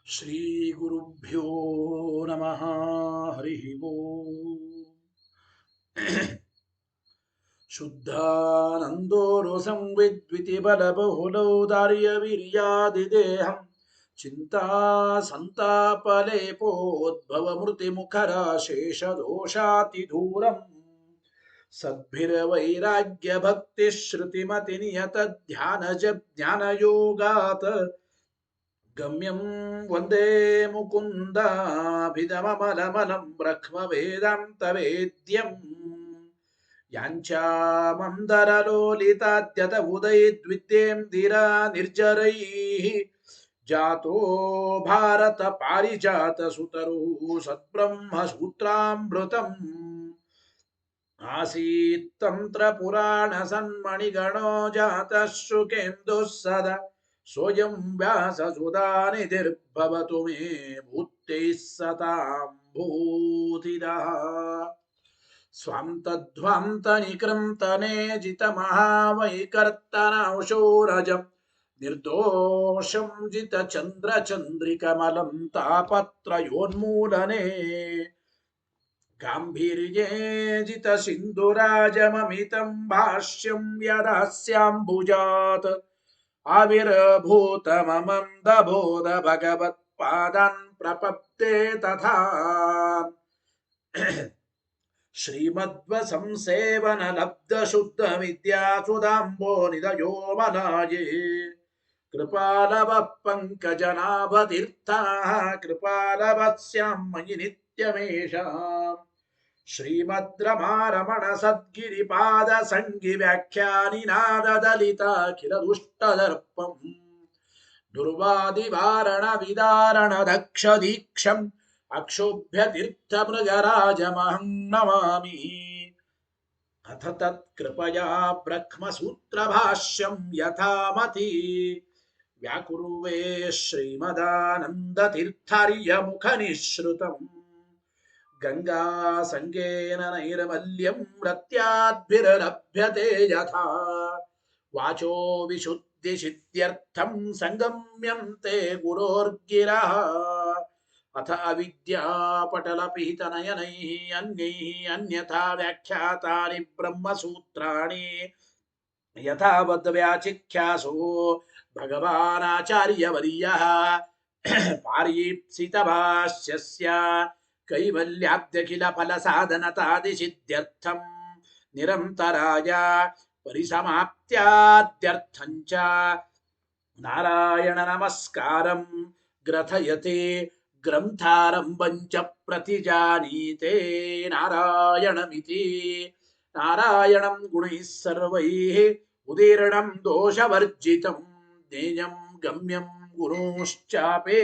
ಶ್ರೀ ಗುರುಭ್ಯೋ ನಮಃ. ಹರಿ ಓಂ. ಶುದ್ಧಾನಂದೋರು ಸಂವಿದ್ವಿತಿ ಬಲಬಹುಲೌದಾರ್ಯ ವೀರ್ಯಾದಿದೇಹಂ ಚಿಂತಾ ಸಂತಾಪಲೇಪೋದ್ಭವ ಮೃತಿ ಮುಖರಾಶೇಷ ದೋಷಾತಿ ದೂರಂ ಸದ್ಭಿರವೈರಾಗ್ಯ ಭಕ್ತಿ ಶ್ರುತಿಮತಿ ನಿಯತ ಧ್ಯಾನ ಜ್ಞಾನ ಯೋಗಾತ್ ಗಮ್ಯಂ ವಂದೇ ಮುಕುಂದಾಭಿಧಮಮಲಮಲಂ ಬ್ರಹ್ಮ ವೇದಾಂತ ವೇದ್ಯಂ ಯಾಂಚಾಮಂದರಲೋಲಿತಾದ್ಯತ ಉದಯಿದ್ವಿದ್ಯೇಂದಿರಾ ನಿರ್ಜರೈಃ ಜಾತೋ ಭಾರತ ಪಾರಿಜಾತ ಸುತರು ಸದ್ಬ್ರಹ್ಮ ಸೂತ್ರಾಮೃತಂ ಆಸೀತ್ ತಂತ್ರ ಪುರಾಣ ಸನ್ಮಣಿಗಣೋ ಜಾತಃ ಶುಕೇಂದುಃ ಸದಾ ಸ್ವಯಂ ವ್ಯಾಸಸುಧಾನಿಧಿರ್ಭವತು ಮೇ ಭೂತೈಃ ಸತಾಂ ಭೂತಿದಃ ಸ್ವಾಂತಧ್ವಾಂತನಿಕೃಂತನೇಜಿತಮಹಾವೈಕರ್ತನಾಂಶೋರಜಂ ನಿರ್ದೋಷಂ ಜಿತಚಂದ್ರಚಂದ್ರಿಕಮಲಂ ತಾಪತ್ರಯೋನ್ಮೂಲನೆ ಗಾಂಭೀರ್ಯೇ ಜಿತಸಿಂಧುರಾಜಮಮಿತಂ ಭಾಷ್ಯಂ ಯದಾಸ್ಯಾಂಬುಜಾತ್ ಆವಿರ್ಭೂತಮಮಂದಬೋಧ ಭಗವತ್ಪಾದಾನ್ ಪ್ರಪದ್ಯೆ ತಥಾ ಶ್ರೀಮದ್ವಸಂಸೇವನ ಲಬ್ಧ ಶುದ್ಧ ವಿದ್ಯಾಸುಧಾಂಬೋ ನಿಧಯೋ ಮಲಾಯೇ ಕೃಪಾಲವ ಪಂಕಜನಾಭತೀರ್ಥಾಃ ಕೃಪಾಲವಸ್ಯಾಂ ಮಯಿ ನಿತ್ಯಮೇಷಾಂ ಶ್ರೀಮದ್ ರಮಾರಮಣ ಸದ್ಗಿರಿಪಾದ ಸಂಗಿ ವ್ಯಾಖ್ಯಾನಿನಾದ ದಲಿತಾಖಿಲ ದುಷ್ಟದರ್ಪಂ ದುರ್ವಾದಿವಾರಣ ವಿದಾರಣ ದಕ್ಷ ದೀಕ್ಷಂ ಅಕ್ಷೋಭ್ಯ ತೀರ್ಥ ಮೃಗರಾಜಮಹಂ ನಮಾಮಿ. ಅಥ ತತ್ಕೃಪಯಾ ಬ್ರಹ್ಮಸೂತ್ರ ಭಾಷ್ಯಂ ಯಥಾಮತಿ ವ್ಯಾಕುರ್ವೇ ಶ್ರೀಮದಾನಂದ ತೀರ್ಥಾರ್ಯ ಮುಖ ನಿಶ್ರುತಂ ಗಂಗಾ ಸಂಗೇನ ನೈರ್ಮಲ್ಯಂ ರತ್ಯಾದ್ಭಿರಲಭ್ಯತೆ ಯಥಾ ವಾಚೋ ವಿಶುದ್ಧಿ ಸಿದ್ಧ್ಯರ್ಥಂ ಸಂಗಮ್ಯಂತೆ ಗುರೋರ್ಗಿರಃ ಅಥ ಅವಿದ್ಯಾ ಪಟಲಪಿಹಿತ ನಯನೈಃ ಅನ್ಯೈಃ ಅನ್ಯಥಾ ವ್ಯಾಖ್ಯಾತಾನಿ ಬ್ರಹ್ಮಸೂತ್ರಾಣಿ ಯಥಾವದ್ ವ್ಯಾಚಿಖ್ಯಾಸೋ ಭಗವಾನಾಚಾರ್ಯವರ್ಯಃ ಪಾರೀಪ್ಸಿತ ಭಾಷ್ಯಸ್ಯ ಕೈವಲ್ಯಾಬ್ಧಖಿಲ ಫಲ ಸಾಧನತಾದಿಸಿದ್ಧ್ಯರ್ಥಂ ನಿರಂತರಾಯ ಪರಿಸಮಾಪ್ತ್ಯಾದ್ಯರ್ಥಂಚ ನಾರಾಯಣ ನಮಸ್ಕಾರಂ ಗ್ರಥಯತೆ ಗ್ರಂಥಾರಂಭಂಚ ಪ್ರತಿಜಾನೀತೆ ನಾರಾಯಣಮಿತಿ. ನಾರಾಯಣಂ ಗುಣೈಃ ಸರ್ವೈಃ ಉದೀರ್ಣಂ ದೋಷವರ್ಜಿತಂ ಜ್ಞೇಯಂ ಗಮ್ಯಂ ಗುರುಶ್ಚಾಪೇ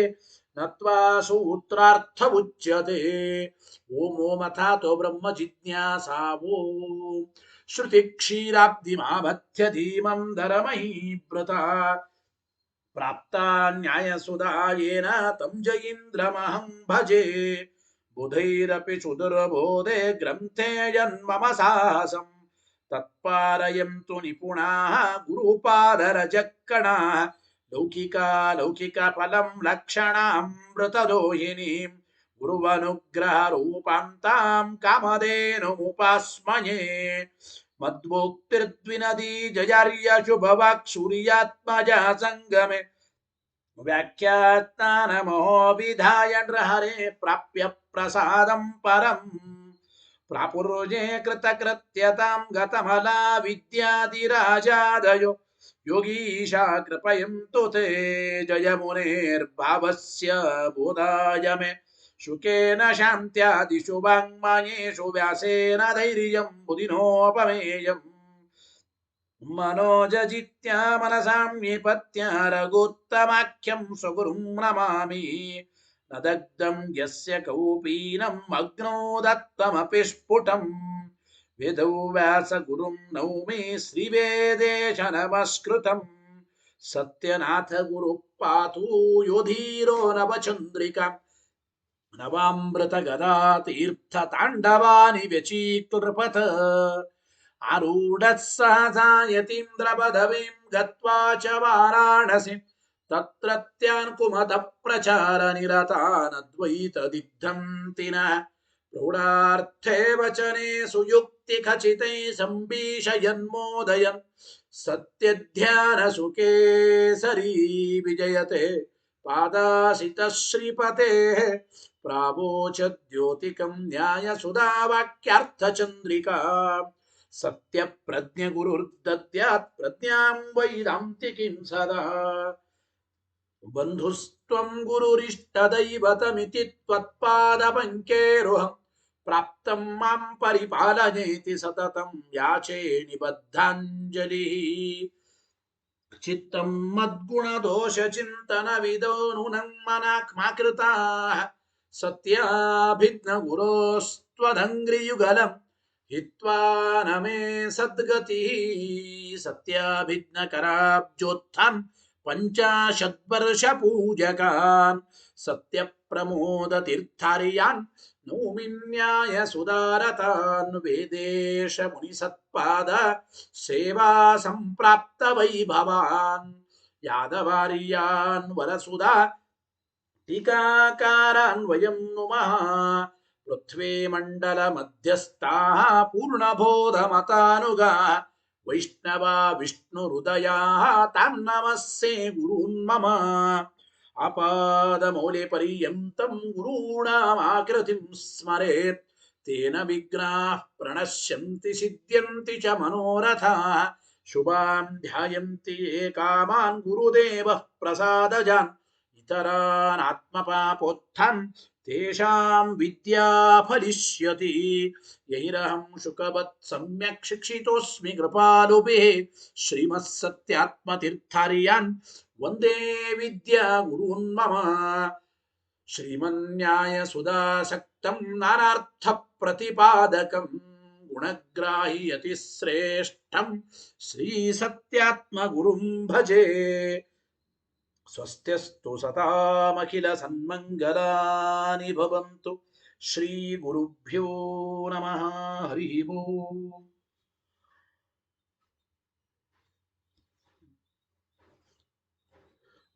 ನತ್ವಾ ಸೂತ್ರಾರ್ಥ ಉಚ್ಯತೆ. ಓಂ ಓಂ ಅಥಾತೋ ಬ್ರಹ್ಮ ಜಿಜ್ಞಾಸಾ ಓಂ ಶ್ರುತಿ ಕ್ಷೀರಾಬ್ಧಿಮಾಭಥ್ಯ ಧೀಮಂ ಧರಮಹೀಭೃತ ಪ್ರಾಪ್ತಾ ನ್ಯಾಯಸುಧಾಯೇನ ತಂ ಜಯೀಂದ್ರಮಹಂ ಭಜೆ ಬುಧೈರಪಿ ಸುದುರ್ಬೋಧೆ ಗ್ರಂಥೆ ಜನ್ಮಮ ಸಾಹಸಂ ತತ್ಪಾರಯಂತು ನಿಪುಣಾಃ ಗುರುಪಾದರಜಕ್ಕಣಾಃ ಲೌಕಿಕ ಫಲಂ ಲಕ್ಷಣಾಮೃತದೋಹಿನೀಂ ಗುರುವನುಗ್ರಹ ರೂಪಾಂತಾಂ ಕಾಮಧೇನುಮುಪಾಸ್ಮಯೇ. ಮದ್ವೋಕ್ತಿರ್ದ್ವಿನದಿ ಜಯಾರ್ಯ ಶುಭವಾಕ್ ಸೂರ್ಯಾತ್ಮಜ ಸಂಗಮೆ ವ್ಯಾಖ್ಯಾತ್ನಮೋ ವಿಧಾಯ ನೃಹರೆ ಪ್ರಾಪ್ಯ ಪ್ರಸಾದಂ ಪರಂ ಪ್ರಾಪುರ್ಜೆ ಕೃತಕೃತ್ಯತಾಂ ಗತಮಲಾ ವಿದ್ಯಾದಿರಾಜಾದಯೋ ಯೋಗೀಶಾ ಕೃಪಯಂತು ತೇ ಜಯ ಮುನೇರ್ಭಾವಸ್ಯ ಬೋಧಾಯ ಮೇ ಶುಕೇನ ಶಾಂತ್ಯಾದಿಷು ವಾङ्मयेषु ವ್ಯಾಸೇನ ಧೈರ್ಯಂ ಬುಧಿನೋಪಮೇಯಂ ಮನೋಜಜಿತ್ಯ ಮನಸಾಮ್ಯಪತ್ಯ ರಘುತ್ತಮಾಖ್ಯಂ ಸ್ವಗುರುಂ ನಮಾಮಿ. ನ ದಗ್ಧಂ ಯಸ್ಯ ಕೌಪೀನಂ ಅಗ್ನೋ ದತ್ತಮಪಿ ಸ್ಫುಟಂ ವೇದೌ ವ್ಯಾಸ ಗುರುಂ ನೌಮಿ ಶ್ರೀವೇದೇಶ ನಮಸ್ಕೃತಂ ಸತ್ಯನಾಥ ಗುರು ಪಾತು ಯೋಧೀರೋ ನವಚಂದ್ರಿಕಾ ನವಾಮೃತ ಗದಾ ತೀರ್ಥ ತಾಂಡವಾನಿ ವ್ಯಚೀಕೃಪಥ ಆರೂಢ ಸಹಸಾ ಯತೀಂದ್ರ ಪದವೀಂ ಗತ್ವಾ ಚ ವಾರಾಣಸಿ ತತ್ರತ್ಯಾನ್ ಕುಮತ ಪ್ರಚಾರ ನಿರತಾನದ್ವೈತ ದಿಗ್ಧಂತಿನ ಪ್ರೌಢಾರ್ಥೇ ವಚನೆ ಸುಯುಕ್ತಿ ಖಚಿತೈ ಸಂಭೀಷಯನ್ಮೋದಯನ್ ಸತ್ಯಧ್ಯಾನ ಸುಕೇಸರಿ ವಿಜಯತೆ ಪಾದಾಸಿತ ಶ್ರೀಪತೆ ಪ್ರಾವೋಚದ್ಯೋತಿಕಂ ನ್ಯಾಯ ಸುಧಾವಾಕ್ಯಾರ್ಥ ಚಂದ್ರಿಕಾ ಸತ್ಯ ಪ್ರಜ್ಞ ಗುರುರ್ದದ್ಯಾತ್ ಪ್ರಜ್ಞಾಂ ವೈದಾಂತಿಕಿಂ ಸದಾ ಬಂಧುಸ್ತ್ವಂ ಗುರುರಿಷ್ಟದೈವತಮಿತಿ ತ್ವತ್ಪಾದ ಪಂಕೇರುಹಂ ಪ್ರಾಪ್ತಂ ಮಾಂ ಪರಿಪಾಲನೇತಿ ಸತತಂ ಯಾಚೇ ನಿಬದ್ಧಾಂಜಲಿ ಚಿತ್ತಂ ಮದ್ಗುಣದೋಷ ಚಿಂತನ ವಿದೋ ನೂನಂ ಮನಾಕ್ಮಾಕೃತಾಃ ಸತ್ಯಾಭಿಜ್ಞ ಗುರೋಸ್ತ್ವದಂಗ್ರಿಯುಗಲಂ ಹಿತ್ವಾ ನಮೇ ಸದ್ಗತಿ ಸತ್ಯಾಭಿಜ್ಞ ಕರಾಬ್ಜೋತ್ಥಾನ್ ಪಂಚಾಶದ್ವರ್ಷ ಪೂಜಕಾನ್ ಸತ್ಯ ಪ್ರಮೋದ ತೀರ್ಥಾರ್ಯಾನ್ ನೌಮಿನ್ಯಾಯ ಸುಧಾರತಾನ್ ವೇದೇಶ ಮುನಿಸತ್ಪಾದ ಸೇವಾ ಸಂಪ್ರಾಪ್ತ ವೈಭವಾನ್ ಯಾದವಾರ್ಯಾನ್ ವರಸುಧಾ ಟೀಕಾಕಾರಾನ್ ವಯಂ ನುಮಃ ಪೃಥ್ವೇ ಮಂಡಲ ಮಧ್ಯಸ್ಥಾಃ ಪೂರ್ಣಬೋಧ ಮತಾನುಗಾ ವೈಷ್ಣವಾ ವಿಷ್ಣು ಹೃದಯಾಃ ತಾನ್ ನಮಸ್ಸೇ ಗುರೂನ್ ಮಮ ಅಪಾದ ಮೌಲ್ಯ ಪರ್ಯಂತಂ ಗುರೂಣಾಮಾಕೃತಿಂ ಸ್ಮರೇತ್ ತೇನ ವಿಘ್ನಾಃ ಪ್ರಣಶ್ಯಂತಿ ಸಿದ್ಧ್ಯಂತಿ ಚ ಮನೋರಥಾಃ ಶುಭಾನ್ ಧ್ಯಾಯಂತಿ ಯೇ ಕಾಮಾನ್ ಗುರುದೇವಃ ಪ್ರಸಾದಜಾನ್ ಇತರಾನ್ ಆತ್ಮಪಾಪೋತ್ಥಾನ್ ತೇಷಾಂ ವಿದ್ಯಾ ಫಲಿಷ್ಯತಿ ಯೈರಹಂ ಶುಕವತ್ ಸಮ್ಯಕ್ ಶಿಕ್ಷಿತೋಸ್ಮಿ ಕೃಪಾಲುಭಿಃ ಶ್ರೀಮತ್ ಸತ್ಯಾತ್ಮತೀರ್ಥಾರ್ಯಾನ್ ವಂದೇ ವಿದ್ಯಾ ಗುರೂನ್ ಮಮ ಶ್ರೀಮನ್ಯಾಯ ಸುಧಾಸಕ್ತಂ ನಾನಾರ್ಥ ಪ್ರತಿಪಾದಕಂ ಗುಣಗ್ರಾಹಿ ಯತಿ ಶ್ರೇಷ್ಠಂ ಶ್ರೀ ಸತ್ಯಾತ್ಮ ಗುರುಂ ಭಜೆ ಸ್ವಸ್ತ್ಯಸ್ತು ಸತಾಮಖಿಲ ಸನ್ಮಂಗಲಾನಿ ಭವಂತು ಶ್ರೀ ಗುರುಭ್ಯೋ ನಮಃ ಹರಿ ಓಂ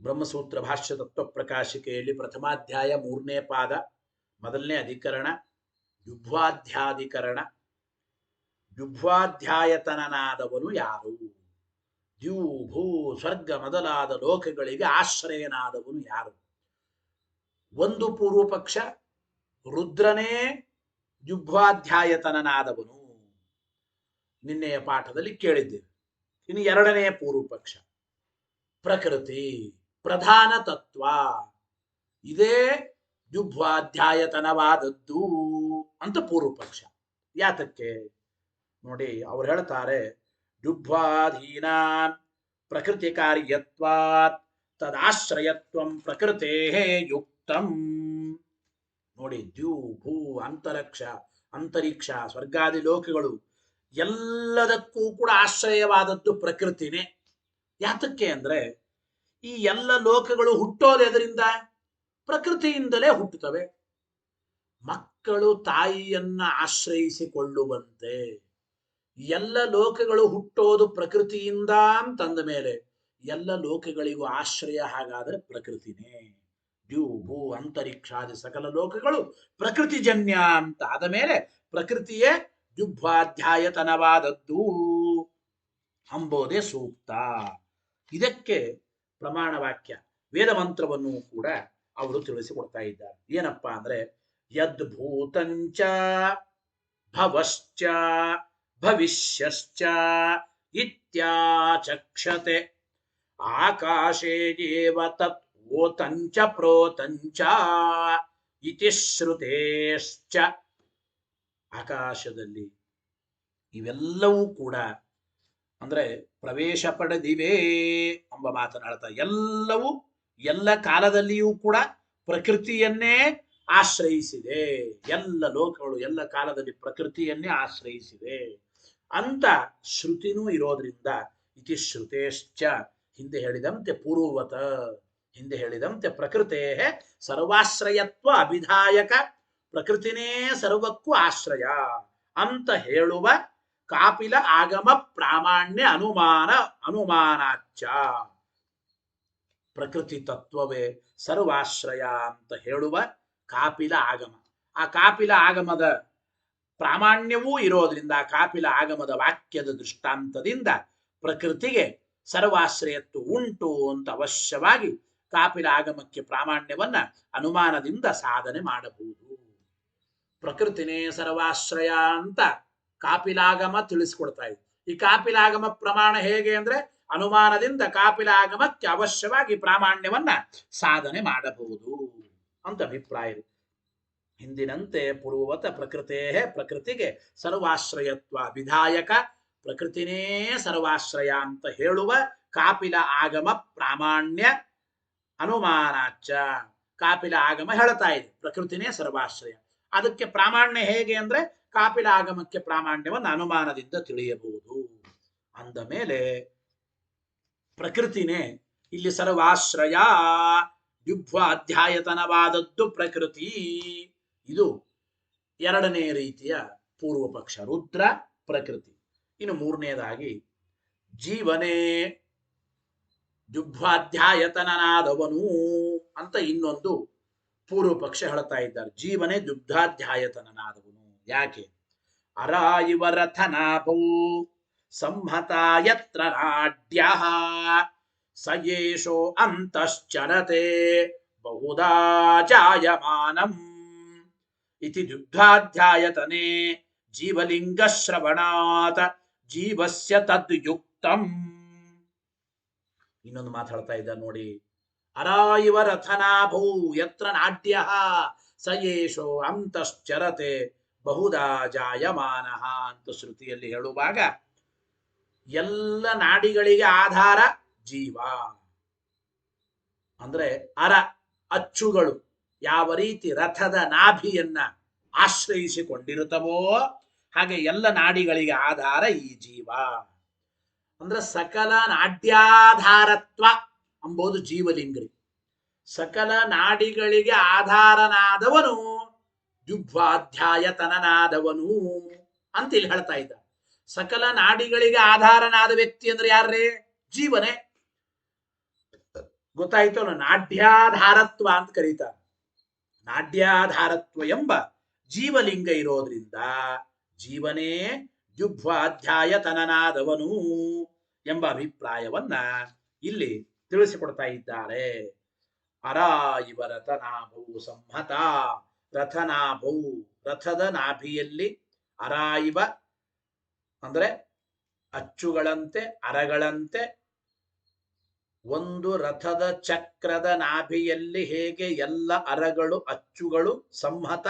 ಬ್ರಹ್ಮಸೂತ್ರ ಭಾಷ್ಯ ತತ್ವ ಪ್ರಕಾಶಿಕೆಯಲ್ಲಿ ಪ್ರಥಮಾಧ್ಯಾಯ 3ನೇ ಪಾದ ಮೊದಲನೇ ಅಧಿಕರಣ ಯುಭ್ವಾಧ್ಯಾಧಿಕರಣ ಯುಭ್ವಾಧ್ಯಾಯತನನಾದವನು ಯಾರು ದ್ಯೂ ಭೂ ಸ್ವರ್ಗ ಮೊದಲಾದ ಲೋಕಗಳಿಗೆ ಆಶ್ರಯನಾದವನು ಯಾರು ಒಂದು ಪೂರ್ವ ಪಕ್ಷ ರುದ್ರನೇ ಯುಭ್ವಾಧ್ಯಾಯತನನಾದವನು ನಿನ್ನೆಯ ಪಾಠದಲ್ಲಿ ಕೇಳಿದ್ದೇವೆ ಇನ್ನು ಎರಡನೇ ಪೂರ್ವ ಪಕ್ಷ ಪ್ರಕೃತಿ ಪ್ರಧಾನ ತತ್ವ ಇದೇ ಯುಭ್ವಾಧ್ಯಾಯತನವಾದದ್ದು ಅಂತ ಪೂರ್ವ ಪಕ್ಷ ಯಾತಕ್ಕೆ ನೋಡಿ ಅವ್ರು ಹೇಳ್ತಾರೆ ಯುಭ್ವಾಧೀನಾನ್ ಪ್ರಕೃತಿ ಕಾರ್ಯತ್ವಾತ್ ತದಾಶ್ರಯತ್ವಂ ಪ್ರಕೃತೇ ಯುಕ್ತಂ ನೋಡಿ ದ್ಯೂ ಭೂ ಅಂತರಿಕ್ಷ ಸ್ವರ್ಗಾದಿ ಲೋಕಗಳು ಎಲ್ಲದಕ್ಕೂ ಕೂಡ ಆಶ್ರಯವಾದದ್ದು ಪ್ರಕೃತಿನೇ ಯಾತಕ್ಕೆ ಅಂದ್ರೆ ಈ ಎಲ್ಲ ಲೋಕಗಳು ಹುಟ್ಟೋದು ಎದರಿಂದ ಪ್ರಕೃತಿಯಿಂದಲೇ ಹುಟ್ಟುತ್ತವೆ ಮಕ್ಕಳು ತಾಯಿಯನ್ನ ಆಶ್ರಯಿಸಿಕೊಳ್ಳುವಂತೆ ಎಲ್ಲ ಲೋಕಗಳು ಹುಟ್ಟೋದು ಪ್ರಕೃತಿಯಿಂದ ಅಂತಂದ ಮೇಲೆ ಎಲ್ಲ ಲೋಕಗಳಿಗೂ ಆಶ್ರಯ ಹಾಗಾದರೆ ಪ್ರಕೃತಿನೇ ದ್ಯೂ ಭೂ ಅಂತರಿಕ್ಷಾದಿ ಸಕಲ ಲೋಕಗಳು ಪ್ರಕೃತಿಜನ್ಯ ಅಂತ ಆದ ಮೇಲೆ ಪ್ರಕೃತಿಯೇ ಯುಭ್ವಾಧ್ಯಾಯತನವಾದದ್ದು ಅಂಬೋದೇ ಸೂಕ್ತ ಇದಕ್ಕೆ ಪ್ರಮಾಣ ವಾಕ್ಯ ವೇದ ಮಂತ್ರವನ್ನು ಕೂಡ ಅವರು ತಿಳಿಸಿಕೊಡ್ತಾ ಇದ್ದಾರೆ ಏನಪ್ಪಾ ಅಂದ್ರೆ ಯದ್ಭೂತಂಚ ಭವಶ್ಚ ಭವಿಷ್ಯಶ್ಚ ಇತ್ಯಾಚಕ್ಷತೆ ಆಕಾಶೇ ಏವ ತತ್ ಓತಂಚ ಪ್ರೋತಂಚ ಇತಿ ಶ್ರುತೇಶ್ಚ ಆಕಾಶದಲ್ಲಿ ಇವೆಲ್ಲವೂ ಕೂಡ ಅಂದ್ರೆ ಪ್ರವೇಶ ಪಡೆದಿವೆ ಎಂಬ ಮಾತನಾಡ್ತಾ ಎಲ್ಲವೂ ಎಲ್ಲ ಕಾಲದಲ್ಲಿಯೂ ಕೂಡ ಪ್ರಕೃತಿಯನ್ನೇ ಆಶ್ರಯಿಸಿದೆ ಎಲ್ಲ ಲೋಕಗಳು ಎಲ್ಲ ಕಾಲದಲ್ಲಿ ಪ್ರಕೃತಿಯನ್ನೇ ಆಶ್ರಯಿಸಿದೆ ಅಂತ ಶ್ರುತಿನೂ ಇರೋದ್ರಿಂದ ಇತಿ ಶ್ರುತೇಶ್ಚ ಹಿಂದೆ ಹೇಳಿದಂತೆ ಪೂರ್ವವತ ಹಿಂದೆ ಹೇಳಿದಂತೆ ಪ್ರಕೃತೇ ಸರ್ವಾಶ್ರಯತ್ವ ಅಭಿಧಾಯಕ ಪ್ರಕೃತಿನೇ ಸರ್ವಕ್ಕೂ ಆಶ್ರಯ ಅಂತ ಹೇಳುವ ಕಾಪಿಲ ಆಗಮ ಪ್ರಾಮಾಣ್ಯ ಅನುಮಾನಾಚ್ಚ ಪ್ರಕೃತಿ ತತ್ವವೇ ಸರ್ವಾಶ್ರಯ ಅಂತ ಹೇಳುವ ಕಾಪಿಲ ಆಗಮ. ಆ ಕಾಪಿಲ ಆಗಮದ ಪ್ರಾಮಾಣ್ಯವೂ ಇರೋದ್ರಿಂದ ಕಾಪಿಲ ಆಗಮದ ವಾಕ್ಯದ ದೃಷ್ಟಾಂತದಿಂದ ಪ್ರಕೃತಿಗೆ ಸರ್ವಾಶ್ರಯತ್ವ ಉಂಟು ಅಂತ ಅವಶ್ಯವಾಗಿ ಕಾಪಿಲ ಆಗಮಕ್ಕೆ ಪ್ರಾಮಾಣ್ಯವನ್ನ ಅನುಮಾನದಿಂದ ಸಾಧನೆ ಮಾಡಬಹುದು. ಪ್ರಕೃತಿನೇ ಸರ್ವಾಶ್ರಯ ಅಂತ ಕಾಪಿಲಾಗಮ ತಿಳಿಸ್ಕೊಡ್ತಾ ಇದೆ. ಈ ಕಾಪಿಲಾಗಮ ಪ್ರಮಾಣ ಹೇಗೆ ಅಂದ್ರೆ ಅನುಮಾನದಿಂದ ಕಾಪಿಲಾಗಮಕ್ಕೆ ಅವಶ್ಯವಾಗಿ ಪ್ರಾಮಾಣ್ಯವನ್ನ ಸಾಧನೆ ಮಾಡಬಹುದು ಅಂತ ಅಭಿಪ್ರಾಯ ಇದೆ. ಹಿಂದಿನಂತೆ ಪೂರ್ವವತ ಪ್ರಕೃತಿಗೆ ಸರ್ವಾಶ್ರಯತ್ವ ವಿಧಾಯಕ ಪ್ರಕೃತಿನೇ ಸರ್ವಾಶ್ರಯ ಅಂತ ಹೇಳುವ ಕಾಪಿಲ ಆಗಮ ಪ್ರಾಮಾಣ್ಯ ಅನುಮಾನಾಚ. ಕಾಪಿಲ ಆಗಮ ಹೇಳ್ತಾ ಇದೆ ಪ್ರಕೃತಿನೇ ಸರ್ವಾಶ್ರಯ. ಅದಕ್ಕೆ ಪ್ರಾಮಾಣ್ಯ ಹೇಗೆ ಅಂದ್ರೆ ಕಾಪಿಲ ಆಗಮಕ್ಕೆ ಪ್ರಾಮಾಣ್ಯವನ್ನು ಅನುಮಾನದಿಂದ ತಿಳಿಯಬಹುದು. ಅಂದ ಮೇಲೆ ಪ್ರಕೃತಿನೇ ಇಲ್ಲಿ ಸರ್ವಾಶ್ರಯ. ಯುಗ್ವ ಅಧ್ಯಾಯತನವಾದದ್ದು ಪ್ರಕೃತಿ. ಇದು ಎರಡನೇ ರೀತಿಯ ಪೂರ್ವ ಪಕ್ಷ, ರುದ್ರ ಪ್ರಕೃತಿ. ಇನ್ನು ಮೂರನೇದಾಗಿ ಜೀವನೇ ದುಗ್ಧಾಧ್ಯಾಯತನನಾದವನು ಅಂತ ಇನ್ನೊಂದು ಪೂರ್ವ ಪಕ್ಷ ಹೇಳ್ತಾ ಇದ್ದಾರೆ. ಜೀವನೇ ದುಗ್ಧಾಧ್ಯಾಯತನನಾದವನು. ಯಾಕೆ? ಅರ ಇವ ರಥನಾಭೌ ಸಂಹತ ಯತ್ರ ನಾಡ್ಯಃ ಸಯೇಷೋ ಅಂತಶ್ಚರತೆ ಬಹುಧಾ ಜಾಯಮಾನಂ ಇತಿ ದುಗ್ಧಾಧ್ಯಾಯತನೆ ಜೀವಲಿಂಗ ಶ್ರವಣಾತ್ ಜೀವಸ್ಯ ತದ್ಯುಕ್ತಂ. ಇನ್ನೊಂದು ಮಾತಾಡ್ತಾ ಇದ್ದ ನೋಡಿ. ಅರ ಇವ ರಥನಾಭೌ ಯತ್ರ ನಾಡ್ಯಃ ಸಯೇಷೋ ಅಂತಶ್ಚರತೆ ಬಹುಧಾ ಜಾಯಮಾನಃ ಅಂತ ಶ್ರುತಿಯಲ್ಲಿ ಹೇಳುವಾಗ ಎಲ್ಲ ನಾಡಿಗಳಿಗೆ ಆಧಾರ ಜೀವ. ಅಂದ್ರೆ ಅರ ಅಚ್ಚುಗಳು ಯಾವ ರೀತಿ ರಥದ ನಾಭಿಯನ್ನ ಆಶ್ರಯಿಸಿಕೊಂಡಿರುತ್ತವೋ ಹಾಗೆ ಎಲ್ಲ ನಾಡಿಗಳಿಗೆ ಆಧಾರ ಈ ಜೀವ. ಅಂದ್ರೆ ಸಕಲ ನಾಡ್ಯಾಧಾರತ್ವ ಎಂಬುದು ಜೀವಲಿಂಗ್ರಿ. ಸಕಲ ನಾಡಿಗಳಿಗೆ ಆಧಾರನಾದವನು ದುಗ್ಧಾಧ್ಯಾಯತನನಾದವನು ಅಂತ ಇಲ್ಲಿ ಹೇಳ್ತಾ ಇದ್ದ. ಸಕಲ ನಾಡಿಗಳಿಗೆ ಆಧಾರನಾದ ವ್ಯಕ್ತಿ ಅಂದ್ರೆ ಯಾರೇ? ಜೀವನೇ. ಗೊತ್ತಾಯ್ತು? ನಾಡ್ಯಾಧಾರತ್ವ ಅಂತ ಕರೀತಾರೆ. ನಾಡ್ಯಾಧಾರತ್ವ ಎಂಬ ಜೀವಲಿಂಗ ಇರೋದ್ರಿಂದ ಜೀವನೇ ದುಗ್ಧಾಧ್ಯಾಯತನನಾದವನು ಎಂಬ ಅಭಿಪ್ರಾಯವನ್ನ ಇಲ್ಲಿ ತಿಳಿಸಿಕೊಡ್ತಾ ಇದ್ದಾರೆ. ಅರ ಇವ ರಥನಾಭೌ ಸಂಹತ. ರಥನಾಭೌ ರಥದ ನಾಭಿಯಲ್ಲಿ ಅರ ಇವ ಅಂದ್ರೆ ಅಚ್ಚುಗಳಂತೆ ಅರಗಳಂತೆ ಒಂದು ರಥದ ಚಕ್ರದ ನಾಭಿಯಲ್ಲಿ ಹೇಗೆ ಎಲ್ಲ ಅರಗಳು ಅಚ್ಚುಗಳು ಸಂಹತ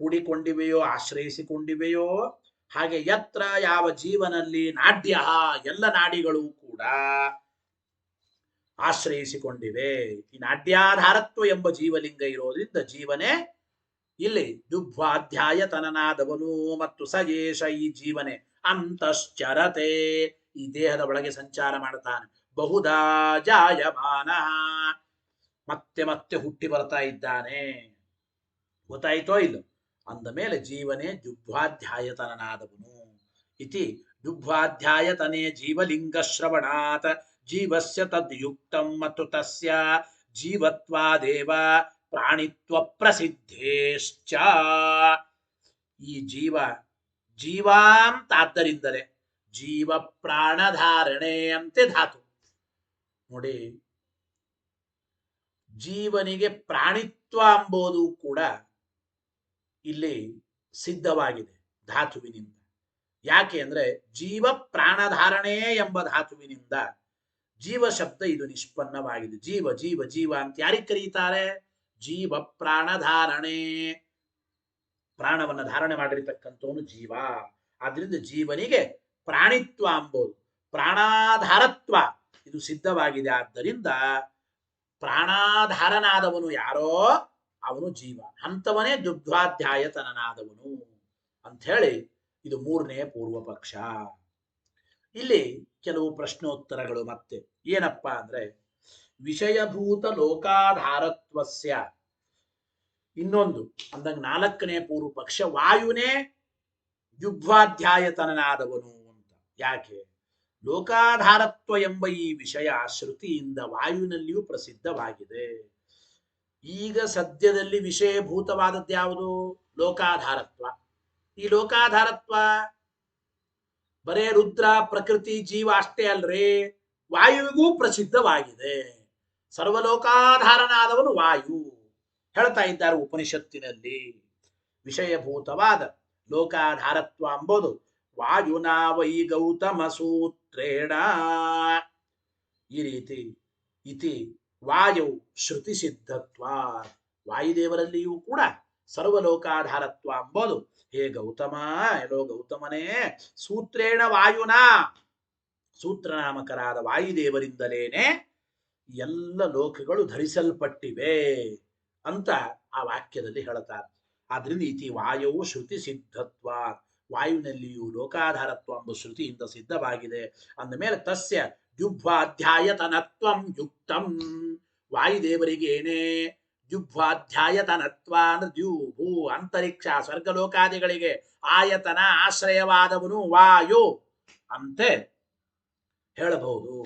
ಕೂಡಿಕೊಂಡಿವೆಯೋ ಆಶ್ರಯಿಸಿಕೊಂಡಿವೆಯೋ ಹಾಗೆ ಯತ್ರ ಯಾವ ಜೀವನಲ್ಲಿ ನಾಡ್ಯ ಎಲ್ಲ ನಾಡಿಗಳು ಕೂಡ ಆಶ್ರಯಿಸಿಕೊಂಡಿವೆ. ಈ ನಾಡ್ಯಾಧಾರತ್ವ ಎಂಬ ಜೀವಲಿಂಗ ಇರೋದ್ರಿಂದ ಜೀವನೇ ಇಲ್ಲಿ ದುಗ್ಧಾಧ್ಯಾಯತನನಾದವನು. ಮತ್ತು ಸಯೇಷ ಈ ಜೀವನೇ ಅಂತಶ್ಚರತೆ ಈ ದೇಹದ ಒಳಗೆ ಸಂಚಾರ ಮಾಡ್ತಾನೆ. ಬಹುಧಾ ಜಾಯಮಾನ ಮತ್ತೆ ಮತ್ತೆ ಹುಟ್ಟಿ ಬರ್ತಾ ಇದ್ದಾನೆ. ಗೊತ್ತಾಯ್ತೋ ಇಲ್ಲ? ಅಂದ ಮೇಲೆ ಜೀವನೇ ದುಗ್ಧಾಧ್ಯಾಯತನನಾದವನು. ಇತಿ ದುಗ್ಧಾಧ್ಯಾಯತನೇ ಜೀವಲಿಂಗ ಶ್ರವಣಾತ್ ಜೀವಸ್ಯ ತದ್ಯುಕ್ತಂ. ಮತ್ತು ತಸ್ಯ ಜೀವತ್ವಾದೇವ ಪ್ರಾಣಿತ್ವ ಪ್ರಸಿದ್ಧೇಶ್ಚ. ಈ ಜೀವಾಂತಾದ್ದರಿಂದಲೇ ಜೀವ ಪ್ರಾಣಧಾರಣೆ ಅಂತೆ ಧಾತು ನೋಡಿ. ಜೀವನಿಗೆ ಪ್ರಾಣಿತ್ವ ಎಂಬುದು ಕೂಡ ಇಲ್ಲಿ ಸಿದ್ಧವಾಗಿದೆ ಧಾತುವಿನಿಂದ. ಯಾಕೆ ಅಂದ್ರೆ ಜೀವ ಪ್ರಾಣಧಾರಣೆ ಎಂಬ ಧಾತುವಿನಿಂದ ಜೀವ ಶಬ್ದ ಇದು ನಿಷ್ಪನ್ನವಾಗಿದೆ. ಜೀವ ಜೀವ ಜೀವ ಅಂತ ಯಾರಿಗೆ ಕರೀತಾರೆ? ಜೀವ ಪ್ರಾಣಧಾರಣೆ. ಪ್ರಾಣವನ್ನ ಧಾರಣೆ ಮಾಡಿರ್ತಕ್ಕಂಥವನು ಜೀವ. ಆದ್ರಿಂದ ಜೀವನಿಗೆ ಪ್ರಾಣಿತ್ವ ಎಂಬುದು ಪ್ರಾಣಾಧಾರತ್ವ ಇದು ಸಿದ್ಧವಾಗಿದೆ. ಆದ್ದರಿಂದ ಪ್ರಾಣಾಧಾರನಾದವನು ಯಾರೋ ಅವನು ಜೀವ. ಅಂಥವನೇ ದುಗ್ಧಾಧ್ಯಾಯತನನಾದವನು ಅಂತ ಹೇಳಿ ಇದು ಮೂರನೇ ಪೂರ್ವ ಪಕ್ಷ. ಇಲ್ಲಿ ಕೆಲವು ಪ್ರಶ್ನೋತ್ತರಗಳು ಮತ್ತೆ ಏನಪ್ಪಾ ಅಂದ್ರೆ ವಿಷಯಭೂತ ಲೋಕಾಧಾರತ್ವಸ್ಯ ಇನ್ನೊಂದು ಅಂದಂಗ ನಾಲ್ಕನೇ ಪೂರ್ವ ಪಕ್ಷ ವಾಯುನೇ ದುಗ್ಧಾಧ್ಯಾಯತನನಾದವನು ಅಂತ. ಯಾಕೆ? ಲೋಕಾಧಾರತ್ವ ಎಂಬ ಈ ವಿಷಯ ಶ್ರುತಿಯಿಂದ ವಾಯುವಿನಲ್ಲಿಯೂ ಪ್ರಸಿದ್ಧವಾಗಿದೆ. ಈಗ ಸದ್ಯದಲ್ಲಿ ವಿಷಯಭೂತವಾದದ್ದು ಯಾವುದು? ಲೋಕಾಧಾರತ್ವ. ಈ ಲೋಕಾಧಾರತ್ವ ಬರೇ ರುದ್ರ ಪ್ರಕೃತಿ ಜೀವ ಅಷ್ಟೇ ಅಲ್ರೇ, ವಾಯುವಿಗೂ ಪ್ರಸಿದ್ಧವಾಗಿದೆ. ಸರ್ವಲೋಕಾಧಾರನಾದವನು ವಾಯು ಹೇಳ್ತಾ ಇದ್ದಾರೆ ಉಪನಿಷತ್ತಿನಲ್ಲಿ. ವಿಷಯಭೂತವಾದ ಲೋಕಾಧಾರತ್ವ ಎಂಬುದು ವಾಯುನಾ ವೈ ಗೌತಮ ಸೂತ್ರೇಣ ಈ ರೀತಿ ಇತಿ ವಾಯು ಶ್ರುತಿ ಸಿದ್ಧತ್ವ. ವಾಯುದೇವರಲ್ಲಿಯೂ ಕೂಡ ಸರ್ವಲೋಕಾಧಾರತ್ವ ಎಂಬುದು ಹೇ ಗೌತಮ, ಎಲ್ಲೋ ಗೌತಮನೇ, ಸೂತ್ರೇಣ ವಾಯುನಾ, ಸೂತ್ರನಾಮಕರಾದ ವಾಯುದೇವರಿಂದಲೇನೆ ಎಲ್ಲ ಲೋಕಗಳು ಧರಿಸಲ್ಪಟ್ಟಿವೆ ಅಂತ ಆ ವಾಕ್ಯದಲ್ಲಿ ಹೇಳ್ತಾರೆ. ಆದ್ರಿಂದ ಇತಿ ವಾಯುವು ಶ್ರುತಿ ಸಿದ್ಧತ್ವ, ವಾಯುವಿನಲ್ಲಿಯೂ ಲೋಕಾಧಾರತ್ವ ಎಂಬ ಶ್ರುತಿಯಿಂದ ಸಿದ್ಧವಾಗಿದೆ. ಅಂದ ಮೇಲೆ ತಸ್ಯ ದ್ಯುಭ್ವಾಧ್ಯಾಯತನತ್ವಂ ಯುಕ್ತಂ, ವಾಯುದೇವರಿಗೇನೆ ದ್ಯುಭ್ವಾಧ್ಯಾಯತನತ್ವ ಅಂದ್ರೆ ದ್ಯೂಭೂ ಅಂತರಿಕ್ಷ ಸ್ವರ್ಗಲೋಕಾದಿಗಳಿಗೆ ಆಯತನ ಆಶ್ರಯವಾದವನು ವಾಯು ಅಂತೆ ಹೇಳಬಹುದು.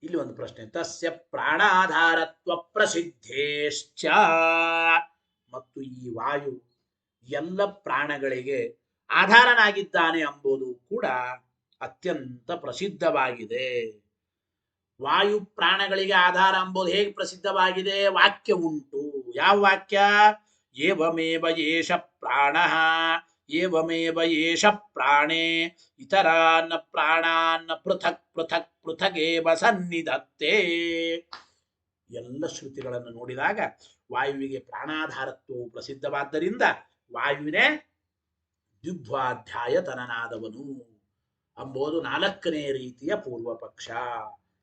ಇಲ್ಲಿ ಒಂದು ಪ್ರಶ್ನೆ, ತಸ್ಯ ಪ್ರಾಣಾಧಾರತ್ವ ಪ್ರಸಿದ್ಧೇಶ್ಚ, ಮತ್ತು ಈ ವಾಯು ಎಲ್ಲ ಪ್ರಾಣಗಳಿಗೆ ಆಧಾರನಾಗಿದ್ದಾನೆ ಎಂಬುದು ಕೂಡ ಅತ್ಯಂತ ಪ್ರಸಿದ್ಧವಾಗಿದೆ. ವಾಯು ಪ್ರಾಣಗಳಿಗೆ ಆಧಾರ ಎಂಬುದು ಹೇಗೆ ಪ್ರಸಿದ್ಧವಾಗಿದೆ? ವಾಕ್ಯ ಉಂಟು. ಯಾವ ವಾಕ್ಯ? ಏವಮೇವ ಏಷ ಪ್ರಾಣಃ ಏವಮೇವ ಏಷ ಪ್ರಾಣೇ ಇತರಾನ್ನ ಪ್ರಾಣಾನ್ನ ಪೃಥಕ್ ಪೃಥಕ್ ಪೃಥಗೇವ ಸನ್ನಿಧತ್ತೆ. ಎಲ್ಲ ಶ್ರುತಿಗಳನ್ನು ನೋಡಿದಾಗ ವಾಯುವಿಗೆ ಪ್ರಾಣಾಧಾರತ್ವವು ಪ್ರಸಿದ್ಧವಾದ್ದರಿಂದ ವಾಯುವಿನೇ ದ್ಯುಭ್ವಾಧ್ಯಾಯತನನಾದವನು ಎಂಬುದು 4ನೇ ರೀತಿಯ ಪೂರ್ವ ಪಕ್ಷ.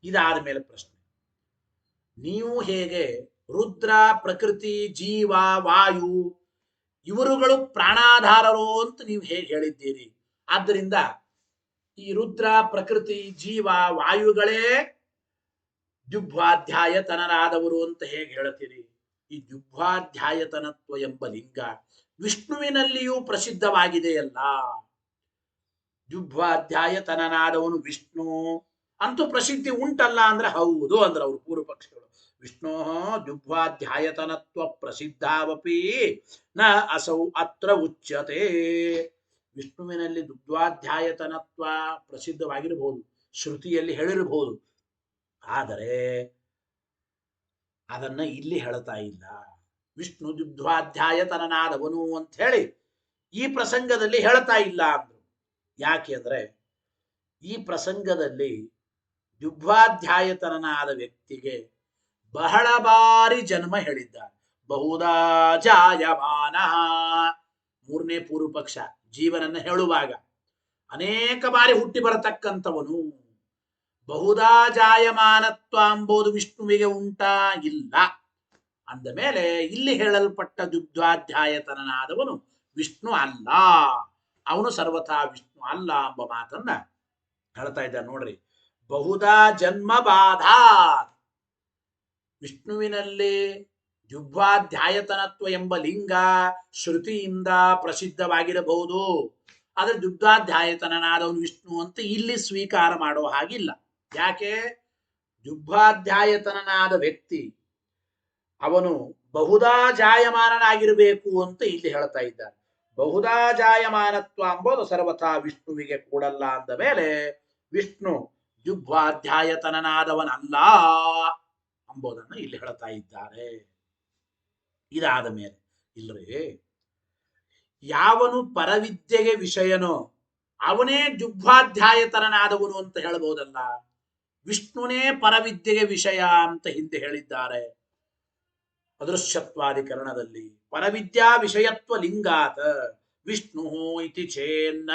ಇದಾದ ಮೇಲೆ ಪ್ರಶ್ನೆ, ನೀವು ಹೇಗೆ ರುದ್ರ ಪ್ರಕೃತಿ ಜೀವ ವಾಯು ಇವರುಗಳು ಪ್ರಾಣಾಧಾರರು ಅಂತ ನೀವು ಹೇಗೆ ಹೇಳಿದ್ದೀರಿ? ಆದ್ದರಿಂದ ಈ ರುದ್ರ ಪ್ರಕೃತಿ ಜೀವ ವಾಯುಗಳೇ ದ್ಯುಭ್ವಾಧ್ಯಾಯತನರಾದವರು ಅಂತ ಹೇಗೆ ಹೇಳ್ತೀರಿ? ಈ ದ್ಯುಭ್ವಾಧ್ಯಾಯತನತ್ವ ಎಂಬ ಲಿಂಗ ವಿಷ್ಣುವಿನಲ್ಲಿಯೂ ಪ್ರಸಿದ್ಧವಾಗಿದೆಯಲ್ಲ. ದ್ಯುಭ್ವಾಧ್ಯಾಯತನನಾದವನು ವಿಷ್ಣು ಅಂತೂ ಪ್ರಸಿದ್ಧಿ ಉಂಟಲ್ಲ ಅಂದ್ರೆ ಹೌದು ಅಂದ್ರೆ ಅವರು ಪೂರ್ವ ಪಕ್ಷಗಳು. ವಿಷ್ಣೋ ದ್ಯುಭ್ವಾಧ್ಯಾಯತನತ್ವ ಪ್ರಸಿದ್ಧಾವಪಿ ನ ಅಸೌ ಅತ್ರ ಉಚ್ಯತೆ. ವಿಷ್ಣುವಿನಲ್ಲಿ ದುಗ್ಧ್ವಾಧ್ಯಾಯತನತ್ವ ಪ್ರಸಿದ್ಧವಾಗಿರಬಹುದು, ಶ್ರುತಿಯಲ್ಲಿ ಹೇಳಿರಬಹುದು, ಆದರೆ ಅದನ್ನ ಇಲ್ಲಿ ಹೇಳ್ತಾ ಇಲ್ಲ. ವಿಷ್ಣು ದುಗ್ಧ್ವಾಧ್ಯಾಯತನನಾದವನು ಅಂತ ಹೇಳಿ ಈ ಪ್ರಸಂಗದಲ್ಲಿ ಹೇಳ್ತಾ ಇಲ್ಲ ಅಂದ್ರು. ಯಾಕೆ ಅಂದ್ರೆ ಈ ಪ್ರಸಂಗದಲ್ಲಿ ದುಗ್ಧ್ವಾಧ್ಯಾಯತನನಾದ ವ್ಯಕ್ತಿಗೆ ಬಹಳ ಬಾರಿ ಜನ್ಮ ಹೇಳಿದ್ದಾರೆ. ಬಹುದಾ ಜಾಯಮಾನ, 3ನೇ ಪೂರ್ವ ಪಕ್ಷ, ಜೀವನನ್ನ ಹೇಳುವಾಗ ಅನೇಕ ಬಾರಿ ಹುಟ್ಟಿ ಬರತಕ್ಕಂಥವನು. ಬಹುದಾ ಜಾಯಮಾನತ್ವ ಎಂಬುದು ವಿಷ್ಣುವಿಗೆ ಉಂಟಾ? ಇಲ್ಲ. ಅಂದ ಮೇಲೆ ಇಲ್ಲಿ ಹೇಳಲ್ಪಟ್ಟ ದುಗ್ಧ್ವಾಧ್ಯಾಯತನನಾದವನು ವಿಷ್ಣು ಅಲ್ಲ, ಅವನು ಸರ್ವಥಾ ವಿಷ್ಣು ಅಲ್ಲ ಎಂಬ ಮಾತನ್ನ ಹೇಳ್ತಾ ಇದ್ದಾರೆ. ನೋಡ್ರಿ, ಬಹುದಾ ಜನ್ಮ ಬಾಧಾ, ವಿಷ್ಣುವಿನಲ್ಲಿ ದ್ಯುಗ್ಧ್ವಾಧ್ಯಾಯತನತ್ವ ಎಂಬ ಲಿಂಗ ಶ್ರುತಿಯಿಂದ ಪ್ರಸಿದ್ಧವಾಗಿರಬಹುದು, ಆದ್ರೆ ದ್ಯುಗ್ಧ್ವಾಧ್ಯಾಯತನನಾದವನು ವಿಷ್ಣು ಅಂತ ಇಲ್ಲಿ ಸ್ವೀಕಾರ ಮಾಡೋ ಹಾಗಿಲ್ಲ. ಯಾಕೆ? ದ್ಯುಗ್ಧ್ವಾಧ್ಯಾಯತನನಾದ ವ್ಯಕ್ತಿ ಅವನು ಬಹುದಾ ಜಾಯಮಾನನಾಗಿರಬೇಕು ಅಂತ ಇಲ್ಲಿ ಹೇಳ್ತಾ ಇದ್ದಾರೆ. ಬಹುದಾ ಜಾಯಮಾನತ್ವ ಎಂಬುದು ಸರ್ವಥಾ ವಿಷ್ಣುವಿಗೆ ಕೂಡಲ್ಲ ಅಂದ ಮೇಲೆ ವಿಷ್ಣು ದ್ಯುಗ್ಧ್ವಾಧ್ಯಾಯತನನಾದವನಲ್ಲ ಎಂಬುದನ್ನು ಇಲ್ಲಿ ಹೇಳ್ತಾ ಇದ್ದಾರೆ. ಇದಾದ ಮೇಲೆ ಇಲ್ರಿ, ಯಾವನು ಪರವಿದ್ಯೆಗೆ ವಿಷಯನೋ ಅವನೇ ದ್ಯುಗ್ಧ್ವಾಧ್ಯಾಯತನನಾದವನು ಅಂತ ಹೇಳಬಹುದಲ್ಲ. ವಿಷ್ಣುನೇ ಪರವಿದ್ಯೆಗೆ ವಿಷಯ ಅಂತ ಹಿಂದೆ ಹೇಳಿದ್ದಾರೆ ಅದೃಶ್ಯತ್ವಾಧಿಕರಣದಲ್ಲಿ. ಪರವಿದ್ಯಾ ವಿಷಯತ್ವ ಲಿಂಗಾತ ವಿಷ್ಣು ಇತಿ ಚೇನ್ನ,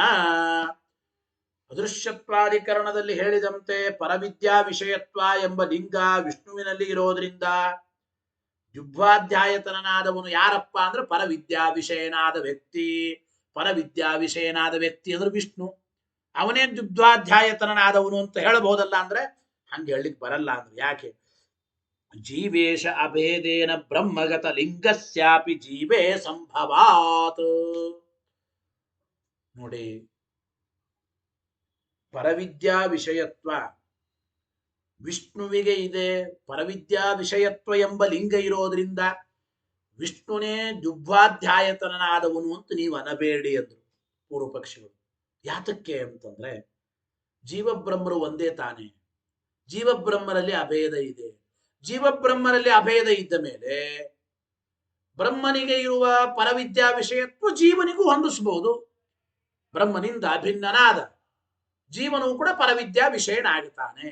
ಅದೃಶ್ಯತ್ವಾಧಿಕರಣದಲ್ಲಿ ಹೇಳಿದಂತೆ ಪರವಿದ್ಯಾ ವಿಷಯತ್ವ ಎಂಬ ಲಿಂಗ ವಿಷ್ಣುವಿನಲ್ಲಿ ಇರೋದ್ರಿಂದ ದ್ಯುಗ್ಧ್ವಾಧ್ಯಾಯತನನಾದವನು ಯಾರಪ್ಪ ಅಂದ್ರೆ ಪರವಿದ್ಯಾ ವಿಷಯನಾದ ವ್ಯಕ್ತಿ. ಪರವಿದ್ಯಾ ವಿಷಯನಾದ ವ್ಯಕ್ತಿ ಅಂದ್ರೆ ವಿಷ್ಣು, ಅವನೇ ದ್ಯುಗ್ಧ್ವಾಧ್ಯಾಯತನನಾದವನು ಅಂತ ಹೇಳಬಹುದಲ್ಲ ಅಂದ್ರೆ ಹಂಗೆ ಹೇಳಲಿಕ್ಕೆ ಬರಲ್ಲ ಅಂದ್ರೆ. ಯಾಕೆ? ಜೀವೇಶ ಅಭೇದೇನ ಬ್ರಹ್ಮಗತ ಲಿಂಗಸ್ಯಾಪಿ ಜೀವೇ ಸಂಭವಾತ್. ನೋಡಿ, ಪರವಿದ್ಯಾ ವಿಷಯತ್ವ ವಿಷ್ಣುವಿಗೆ ಇದೆ. ಪರವಿದ್ಯಾ ವಿಷಯತ್ವ ಎಂಬ ಲಿಂಗ ಇರೋದ್ರಿಂದ ವಿಷ್ಣುನೇ ದುಗ್ವಾಧ್ಯಾಯತನಾದವನು ಅಂತ ನೀವು ಅನಬೇಡಿ ಅಂದ್ರು ಪೂರ್ವ ಪಕ್ಷಿಗಳು. ಯಾತಕ್ಕೆ ಅಂತಂದ್ರೆ ಜೀವಬ್ರಹ್ಮರು ಒಂದೇ ತಾನೇ. ಜೀವಬ್ರಹ್ಮರಲ್ಲಿ ಅಭೇದ ಇದೆ. ಜೀವಬ್ರಹ್ಮರಲ್ಲಿ ಅಭೇದ ಇದ್ದ ಮೇಲೆ ಬ್ರಹ್ಮನಿಗೆ ಇರುವ ಪರವಿದ್ಯಾ ವಿಷಯತ್ವ ಜೀವನಿಗೂ ಹೊಂದಿಸಬಹುದು. ಬ್ರಹ್ಮನಿಂದ ಅಭಿನ್ನನಾದ ಜೀವನೂ ಕೂಡ ಪರವಿದ್ಯಾ ವಿಷಯನಾಗುತ್ತಾನೆ.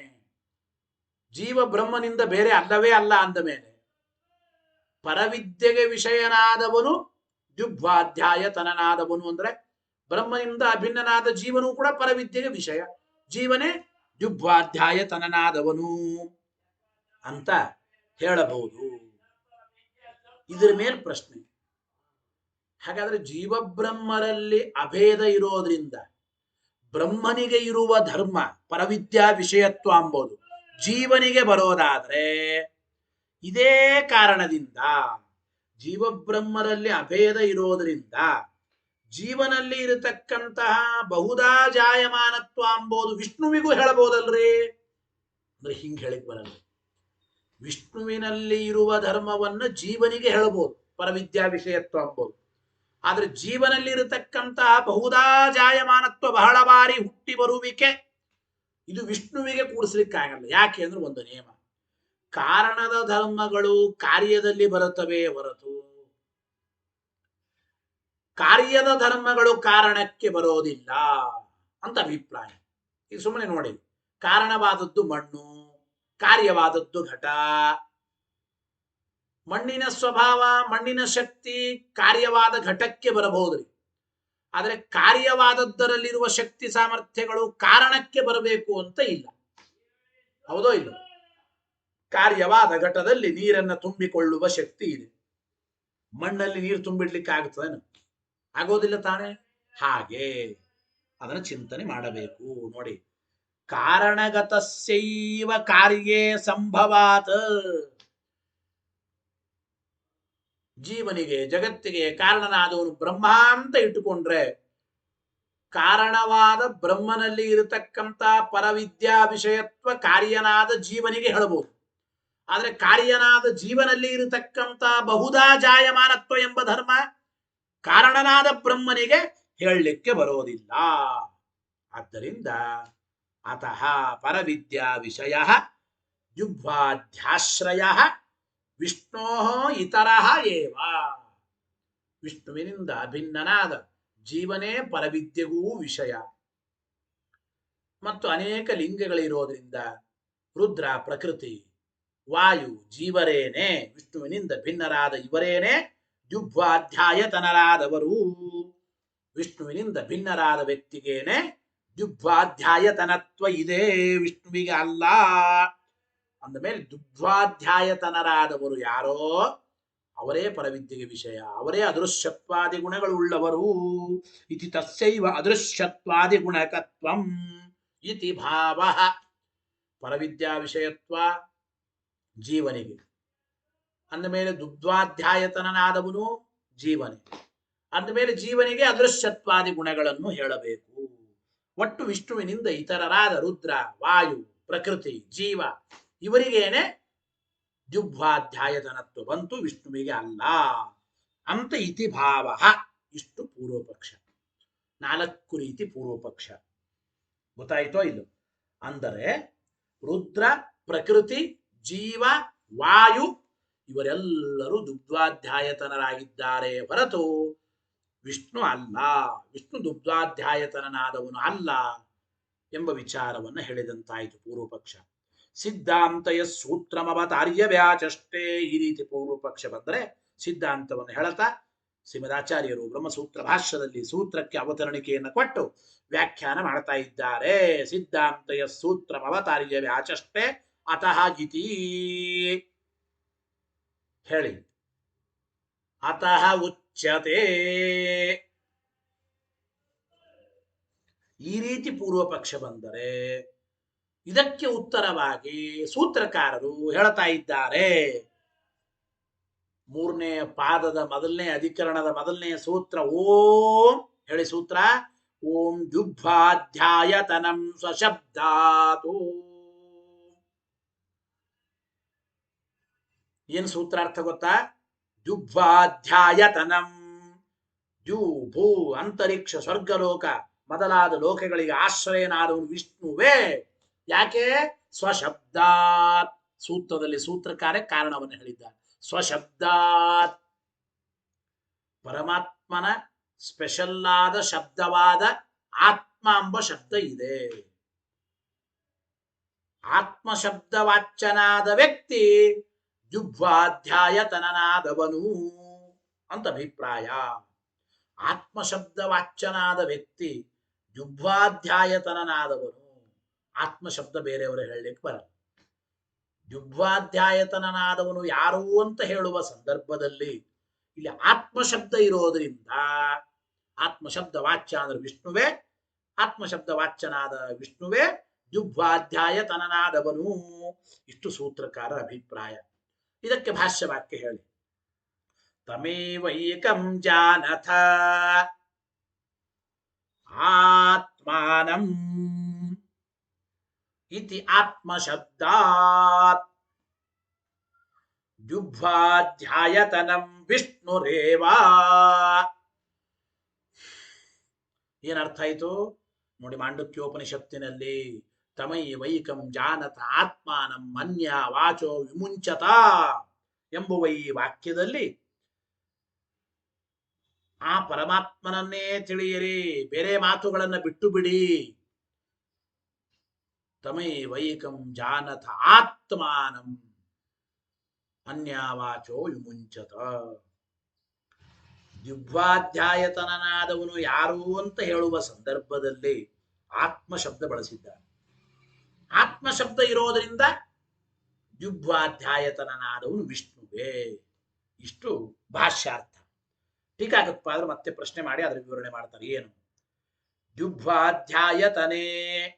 ಜೀವ ಬ್ರಹ್ಮನಿಂದ ಬೇರೆ ಅಲ್ಲವೇ ಅಲ್ಲ ಅಂದ ಮೇಲೆ ಪರವಿದ್ಯೆಗೆ ವಿಷಯನಾದವನು ದ್ಯುಗ್ವಾಧ್ಯಾಯತನನಾದವನು ಅಂದ್ರೆ ಬ್ರಹ್ಮನಿಂದ ಅಭಿನ್ನನಾದ ಜೀವನೂ ಕೂಡ ಪರವಿದ್ಯೆಗೆ ವಿಷಯ. ಜೀವನೇ ದ್ಯುಗ್ವಾಧ್ಯಾಯತನನಾದವನು ಅಂತ ಹೇಳಬಹುದು. ಇದರ ಮೇಲೆ ಪ್ರಶ್ನೆ, ಹಾಗಾದ್ರೆ ಜೀವಬ್ರಹ್ಮರಲ್ಲಿ ಅಭೇದ ಇರೋದ್ರಿಂದ ಬ್ರಹ್ಮನಿಗೆ ಇರುವ ಧರ್ಮ ಪರವಿದ್ಯಾ ವಿಷಯತ್ವ ಅಂಬೋದು ಜೀವನಿಗೆ ಬರೋದಾದ್ರೆ ಇದೇ ಕಾರಣದಿಂದ ಜೀವಬ್ರಹ್ಮರಲ್ಲಿ ಅಭೇದ ಇರೋದ್ರಿಂದ ಜೀವನಲ್ಲಿ ಇರತಕ್ಕಂತಹ ಬಹುದಾ ಜಾಯಮಾನತ್ವ ಅಂಬೋದು ವಿಷ್ಣುವಿಗೂ ಹೇಳಬಹುದಲ್ರಿ ಅಂದ್ರೆ ಹಿಂಗೆ ಹೇಳಿಕ್ ಬರಲ್ಲ. ವಿಷ್ಣುವಿನಲ್ಲಿ ಇರುವ ಧರ್ಮವನ್ನು ಜೀವನಿಗೆ ಹೇಳಬಹುದು ಪರವಿದ್ಯಾ ವಿಷಯತ್ವ ಅಂಬೋದು. ಆದ್ರೆ ಜೀವನಲ್ಲಿ ಇರತಕ್ಕಂತಹ ಬಹುದಾ ಜಾಯಮಾನತ್ವ ಬಹಳ ಬಾರಿ ಹುಟ್ಟಿ ಬರುವಿಕೆ ಇದು ವಿಷ್ಣುವಿಗೆ ಕೂಡಿಸ್ಲಿಕ್ಕಾಗಲ್ಲ. ಯಾಕೆ ಅಂದ್ರೆ ಒಂದು ನಿಯಮ, ಕಾರಣದ ಧರ್ಮಗಳು ಕಾರ್ಯದಲ್ಲಿ ಬರುತ್ತವೆ ಹೊರತು ಕಾರ್ಯದ ಧರ್ಮಗಳು ಕಾರಣಕ್ಕೆ ಬರೋದಿಲ್ಲ ಅಂತ ಅಭಿಪ್ರಾಯ. ಈಗ ಸುಮ್ಮನೆ ನೋಡಿ, ಕಾರಣವಾದದ್ದು ಮಣ್ಣು, ಕಾರ್ಯವಾದದ್ದು ಘಟ. ಮಣ್ಣಿನ ಸ್ವಭಾವ ಮಣ್ಣಿನ ಶಕ್ತಿ ಕಾರ್ಯವಾದ ಘಟಕ್ಕೆ ಬರಬಹುದ್ರಿ. ಆದರೆ ಕಾರ್ಯವಾದದ್ದರಲ್ಲಿರುವ ಶಕ್ತಿ ಸಾಮರ್ಥ್ಯಗಳು ಕಾರಣಕ್ಕೆ ಬರಬೇಕು ಅಂತ ಇಲ್ಲ. ಹೌದೋ ಇಲ್ಲ? ಕಾರ್ಯವಾದ ಘಟದಲ್ಲಿ ನೀರನ್ನು ತುಂಬಿಕೊಳ್ಳುವ ಶಕ್ತಿ ಇದೆ. ಮಣ್ಣಲ್ಲಿ ನೀರು ತುಂಬಿಡ್ಲಿಕ್ಕೆ ಆಗುತ್ತದೇನು? ಆಗೋದಿಲ್ಲ ತಾನೆ. ಹಾಗೆ ಅದನ್ನು ಚಿಂತನೆ ಮಾಡಬೇಕು. ನೋಡಿ, ಕಾರಣಗತಸ್ಯೈವ ಕಾರ್ಯೇ ಸಂಭವಾತ್. ಜೀವನಿಗೆ ಜಗತ್ತಿಗೆ ಕಾರಣನಾದವನು ಬ್ರಹ್ಮ ಅಂತ ಇಟ್ಟುಕೊಂಡ್ರೆ ಕಾರಣವಾದ ಬ್ರಹ್ಮನಲ್ಲಿ ಇರತಕ್ಕಂತ ಪರವಿದ್ಯಾ ವಿಷಯತ್ವ ಕಾರ್ಯನಾದ ಜೀವನಿಗೆ ಹೇಳಬಹುದು. ಆದ್ರೆ ಕಾರ್ಯನಾದ ಜೀವನಲ್ಲಿ ಇರತಕ್ಕಂತ ಬಹುದಾ ಜಾಯಮಾನತ್ವ ಎಂಬ ಧರ್ಮ ಕಾರಣನಾದ ಬ್ರಹ್ಮನಿಗೆ ಹೇಳಲಿಕ್ಕೆ ಬರೋದಿಲ್ಲ. ಆದ್ದರಿಂದ ಅತಃ ಪರವಿದ್ಯಾ ವಿಷಯ ಯುಗ್ವಾಧ್ಯಾಶ್ರಯ ವಿಷ್ಣೋ ಇತರ ಏವ. ವಿಷ್ಣುವಿನಿಂದ ಅಭಿನ್ನನಾದ ಜೀವನೇ ಪರವಿದ್ಯೆಗೂ ವಿಷಯ. ಮತ್ತು ಅನೇಕ ಲಿಂಗಗಳಿರೋದ್ರಿಂದ ರುದ್ರ ಪ್ರಕೃತಿ ವಾಯು ಜೀವರೇನೆ ವಿಷ್ಣುವಿನಿಂದ ಭಿನ್ನರಾದ ಇವರೇನೆ ದ್ಯುಗ್ವಾಧ್ಯಾಯತನರಾದವರು. ವಿಷ್ಣುವಿನಿಂದ ಭಿನ್ನರಾದ ವ್ಯಕ್ತಿಗೇನೆ ದ್ಯುಗ್ವಾಧ್ಯಾಯತನತ್ವ ಇದೆ, ವಿಷ್ಣುವಿಗೆ ಅಲ್ಲ. ಅಂದ ಮೇಲೆ ದುಗ್ವಾಧ್ಯಾಯತನರಾದವರು ಯಾರೋ ಅವರೇ ಪರವಿದ್ಯೆಗೆ ವಿಷಯ, ಅವರೇ ಅದೃಶ್ಯತ್ವಾದಿ ಗುಣಗಳುಳ್ಳವರು. ಇತಿ ತಸ್ಯೈವ ಅದೃಶ್ಯತ್ವಾದಿ ಗುಣಕತ್ವಂ ಇತಿ ಭಾವ. ಪರವಿದ್ಯಾ ವಿಷಯತ್ವ ಜೀವನಿಗೆ ಅಂದಮೇಲೆ ದುಗ್ಧ್ವಾಧ್ಯಾಯತನನಾದವನು ಜೀವನೇ. ಅಂದಮೇಲೆ ಜೀವನಿಗೆ ಅದೃಶ್ಯತ್ವಾದಿ ಗುಣಗಳನ್ನು ಹೇಳಬೇಕು. ಒಟ್ಟು ವಿಷ್ಣುವಿನಿಂದ ಇತರರಾದ ರುದ್ರ ವಾಯು ಪ್ರಕೃತಿ ಜೀವ ಇವರಿಗೇನೆ ದ್ಯುಗ್ಧ್ವಾಧ್ಯಾಯತನತ್ವ ಬಂತು, ವಿಷ್ಣುವಿಗೆ ಅಲ್ಲ ಅಂತ ಇತಿ ಭಾವ. ಇಷ್ಟು ಪೂರ್ವಪಕ್ಷ. 4 ರೀತಿ ಪೂರ್ವಪಕ್ಷ ಗೊತ್ತಾಯ್ತೋ ಇಲ್ಲ? ಅಂದರೆ ರುದ್ರ ಪ್ರಕೃತಿ ಜೀವ ವಾಯು ಇವರೆಲ್ಲರೂ ದುಗ್ಧ್ವಾಧ್ಯಾಯತನರಾಗಿದ್ದಾರೆ ಹೊರತು ವಿಷ್ಣು ಅಲ್ಲ, ವಿಷ್ಣು ದುಗ್ಧ್ವಾಧ್ಯಾಯತನನಾದವನು ಅಲ್ಲ ಎಂಬ ವಿಚಾರವನ್ನು ಹೇಳಿದಂತಾಯಿತು ಪೂರ್ವಪಕ್ಷ. ಸಿದ್ಧಾಂತಯ ಸೂತ್ರಮವತಾರ್ಯ ವ್ಯಾಚಷ್ಟೇ. ಈ ರೀತಿ ಪೂರ್ವಪಕ್ಷ ಬಂದರೆ ಸಿದ್ಧಾಂತವನ್ನು ಹೇಳುತ್ತಾ ಶ್ರೀಮದಾಚಾರ್ಯರು ಬ್ರಹ್ಮಸೂತ್ರ ಭಾಷ್ಯದಲ್ಲಿ ಸೂತ್ರಕ್ಕೆ ಅವತರಣಿಕೆಯನ್ನು ಕೊಟ್ಟು ವ್ಯಾಖ್ಯಾನ ಮಾಡ್ತಾ ಇದ್ದಾರೆ. ಸಿದ್ಧಾಂತಯ ಸೂತ್ರಮವತಾರ್ಯ ವ್ಯಾಚಷ್ಟೇ ಅತಃ ಇತಿ ಹೇಳಿ. ಅತಃ ಉಚ್ಯತೆ. ಈ ರೀತಿ ಪೂರ್ವಪಕ್ಷ ಬಂದರೆ ಇದಕ್ಕೆ ಉತ್ತರವಾಗಿ ಸೂತ್ರಕಾರರು ಹೇಳ್ತಾ ಇದ್ದಾರೆ. 3ನೇ ಪಾದದ ಮೊದಲನೇ ಅಧಿಕರಣದ ಮೊದಲನೇ ಸೂತ್ರ ಓಂ ಹೇಳಿ. ಸೂತ್ರ ಓಂ ಜುಹ್ವಾಧ್ಯಾಯತನಂ ಸ್ವಶಬ್ದಾತು. ಏನ್ ಸೂತ್ರಾರ್ಥ ಗೊತ್ತಾ? ಜುಹ್ವಾಧ್ಯಾಯತನಂ, ಜೂ ಭೂ ಅಂತರಿಕ್ಷ ಸ್ವರ್ಗಲೋಕ ಮೊದಲಾದ ಲೋಕಗಳಿಗೆ ಆಶ್ರಯನಾದವನು ವಿಷ್ಣುವೇ. ಯಾಕೆ? ಸ್ವಶಬ್ದಾತ್. ಸೂತ್ರದಲ್ಲಿ ಸೂತ್ರಕಾರ ಕಾರಣವನ್ನು ಹೇಳಿದ್ದಾನೆ. ಸ್ವಶಬ್ದಾತ್ ಪರಮಾತ್ಮನ ಸ್ಪೆಷಲ್ ಆದ ಶಬ್ದವಾದ ಆತ್ಮ ಎಂಬ ಶಬ್ದ ಇದೆ. ಆತ್ಮ ಶಬ್ದವಾಚ್ಯನಾದ ವ್ಯಕ್ತಿ ಜುಹ್ವಾಧ್ಯಾಯತನನಾದವನು ಅಂತ ಅಭಿಪ್ರಾಯ. ಆತ್ಮ ಶಬ್ದವಾಚ್ಯನಾದ ವ್ಯಕ್ತಿ ಜುಹ್ವಾಧ್ಯಾಯತನನಾದವನು. ಆತ್ಮ ಶಬ್ದ ಬೇರೆಯವರು ಹೇಳಲಿಕ್ಕೆ ಬರಲ್ಲ. ಜುಹ್ವಾಧ್ಯಾಯತನನಾದವನು ಯಾರು ಅಂತ ಹೇಳುವ ಸಂದರ್ಭದಲ್ಲಿ ಇಲ್ಲಿ ಆತ್ಮ ಶಬ್ದ ಇರೋದ್ರಿಂದ ಆತ್ಮ ಶಬ್ದ ವಾಚ್ಯ ಅಂದ್ರೆ ವಿಷ್ಣುವೇ, ಆತ್ಮ ಶಬ್ದ ವಾಚ್ಯನಾದ ವಿಷ್ಣುವೇ ಜುಹ್ವಾಧ್ಯಾಯತನನಾದವನು. ಇಷ್ಟು ಸೂತ್ರಕಾರ ಅಭಿಪ್ರಾಯ. ಇದಕ್ಕೆ ಭಾಷ್ಯವಾಕ್ಯ ಹೇಳಿ. ತಮೇವೈಕಂ ಜಾನಥ ಆತ್ಮಾನಂ ಇತಿ ಆತ್ಮಶಬ್ದಾತ್ ಜುಹ್ವಾಧ್ಯಾಯತನಂ ವಿಷ್ಣುರೇವಾ. ಏನರ್ಥ ಆಯಿತು ನೋಡಿ. ಮಾಂಡುಕ್ಯೋಪನಿಷತ್ತಿನಲ್ಲಿ ತಮೈವೈಕಂ ಜಾನತ ಆತ್ಮಾನಂ ಮನ್ಯ ವಾಚೋ ವಿಮುಂಚತ ಎಂಬುವ ಈ ವಾಕ್ಯದಲ್ಲಿ ಆ ಪರಮಾತ್ಮನನ್ನೇ ತಿಳಿಯಿರಿ, ಬೇರೆ ಮಾತುಗಳನ್ನು ಬಿಟ್ಟು ಬಿಡಿ. ತಮೈವೈಕಂ ಜಾನತ ಆತ್ಮಾನಂ ಅನ್ಯವಾಚೋ ವಿಮುಂಚತ. ಜುಹ್ವಾಧ್ಯಾಯತನನಾದವನು ಯಾರು ಅಂತ ಹೇಳುವ ಸಂದರ್ಭದಲ್ಲಿ ಆತ್ಮ ಶಬ್ದ ಬಳಸಿದ್ದಾರೆ. ಆತ್ಮ ಶಬ್ದ ಇರೋದರಿಂದ ಜುಹ್ವಾಧ್ಯಾಯತನನಾದವನು ವಿಷ್ಣುವೇ. ಇಷ್ಟು ಭಾಷ್ಯಾರ್ಥ. ಟೀಕಾಗತ್ಪ ಆದ್ರೆ ಮತ್ತೆ ಪ್ರಶ್ನೆ ಮಾಡಿ ಅದರ ವಿವರಣೆ ಮಾಡ್ತಾರೆ. ಏನು? ಜುಹ್ವಾಧ್ಯಾಯತನೇ,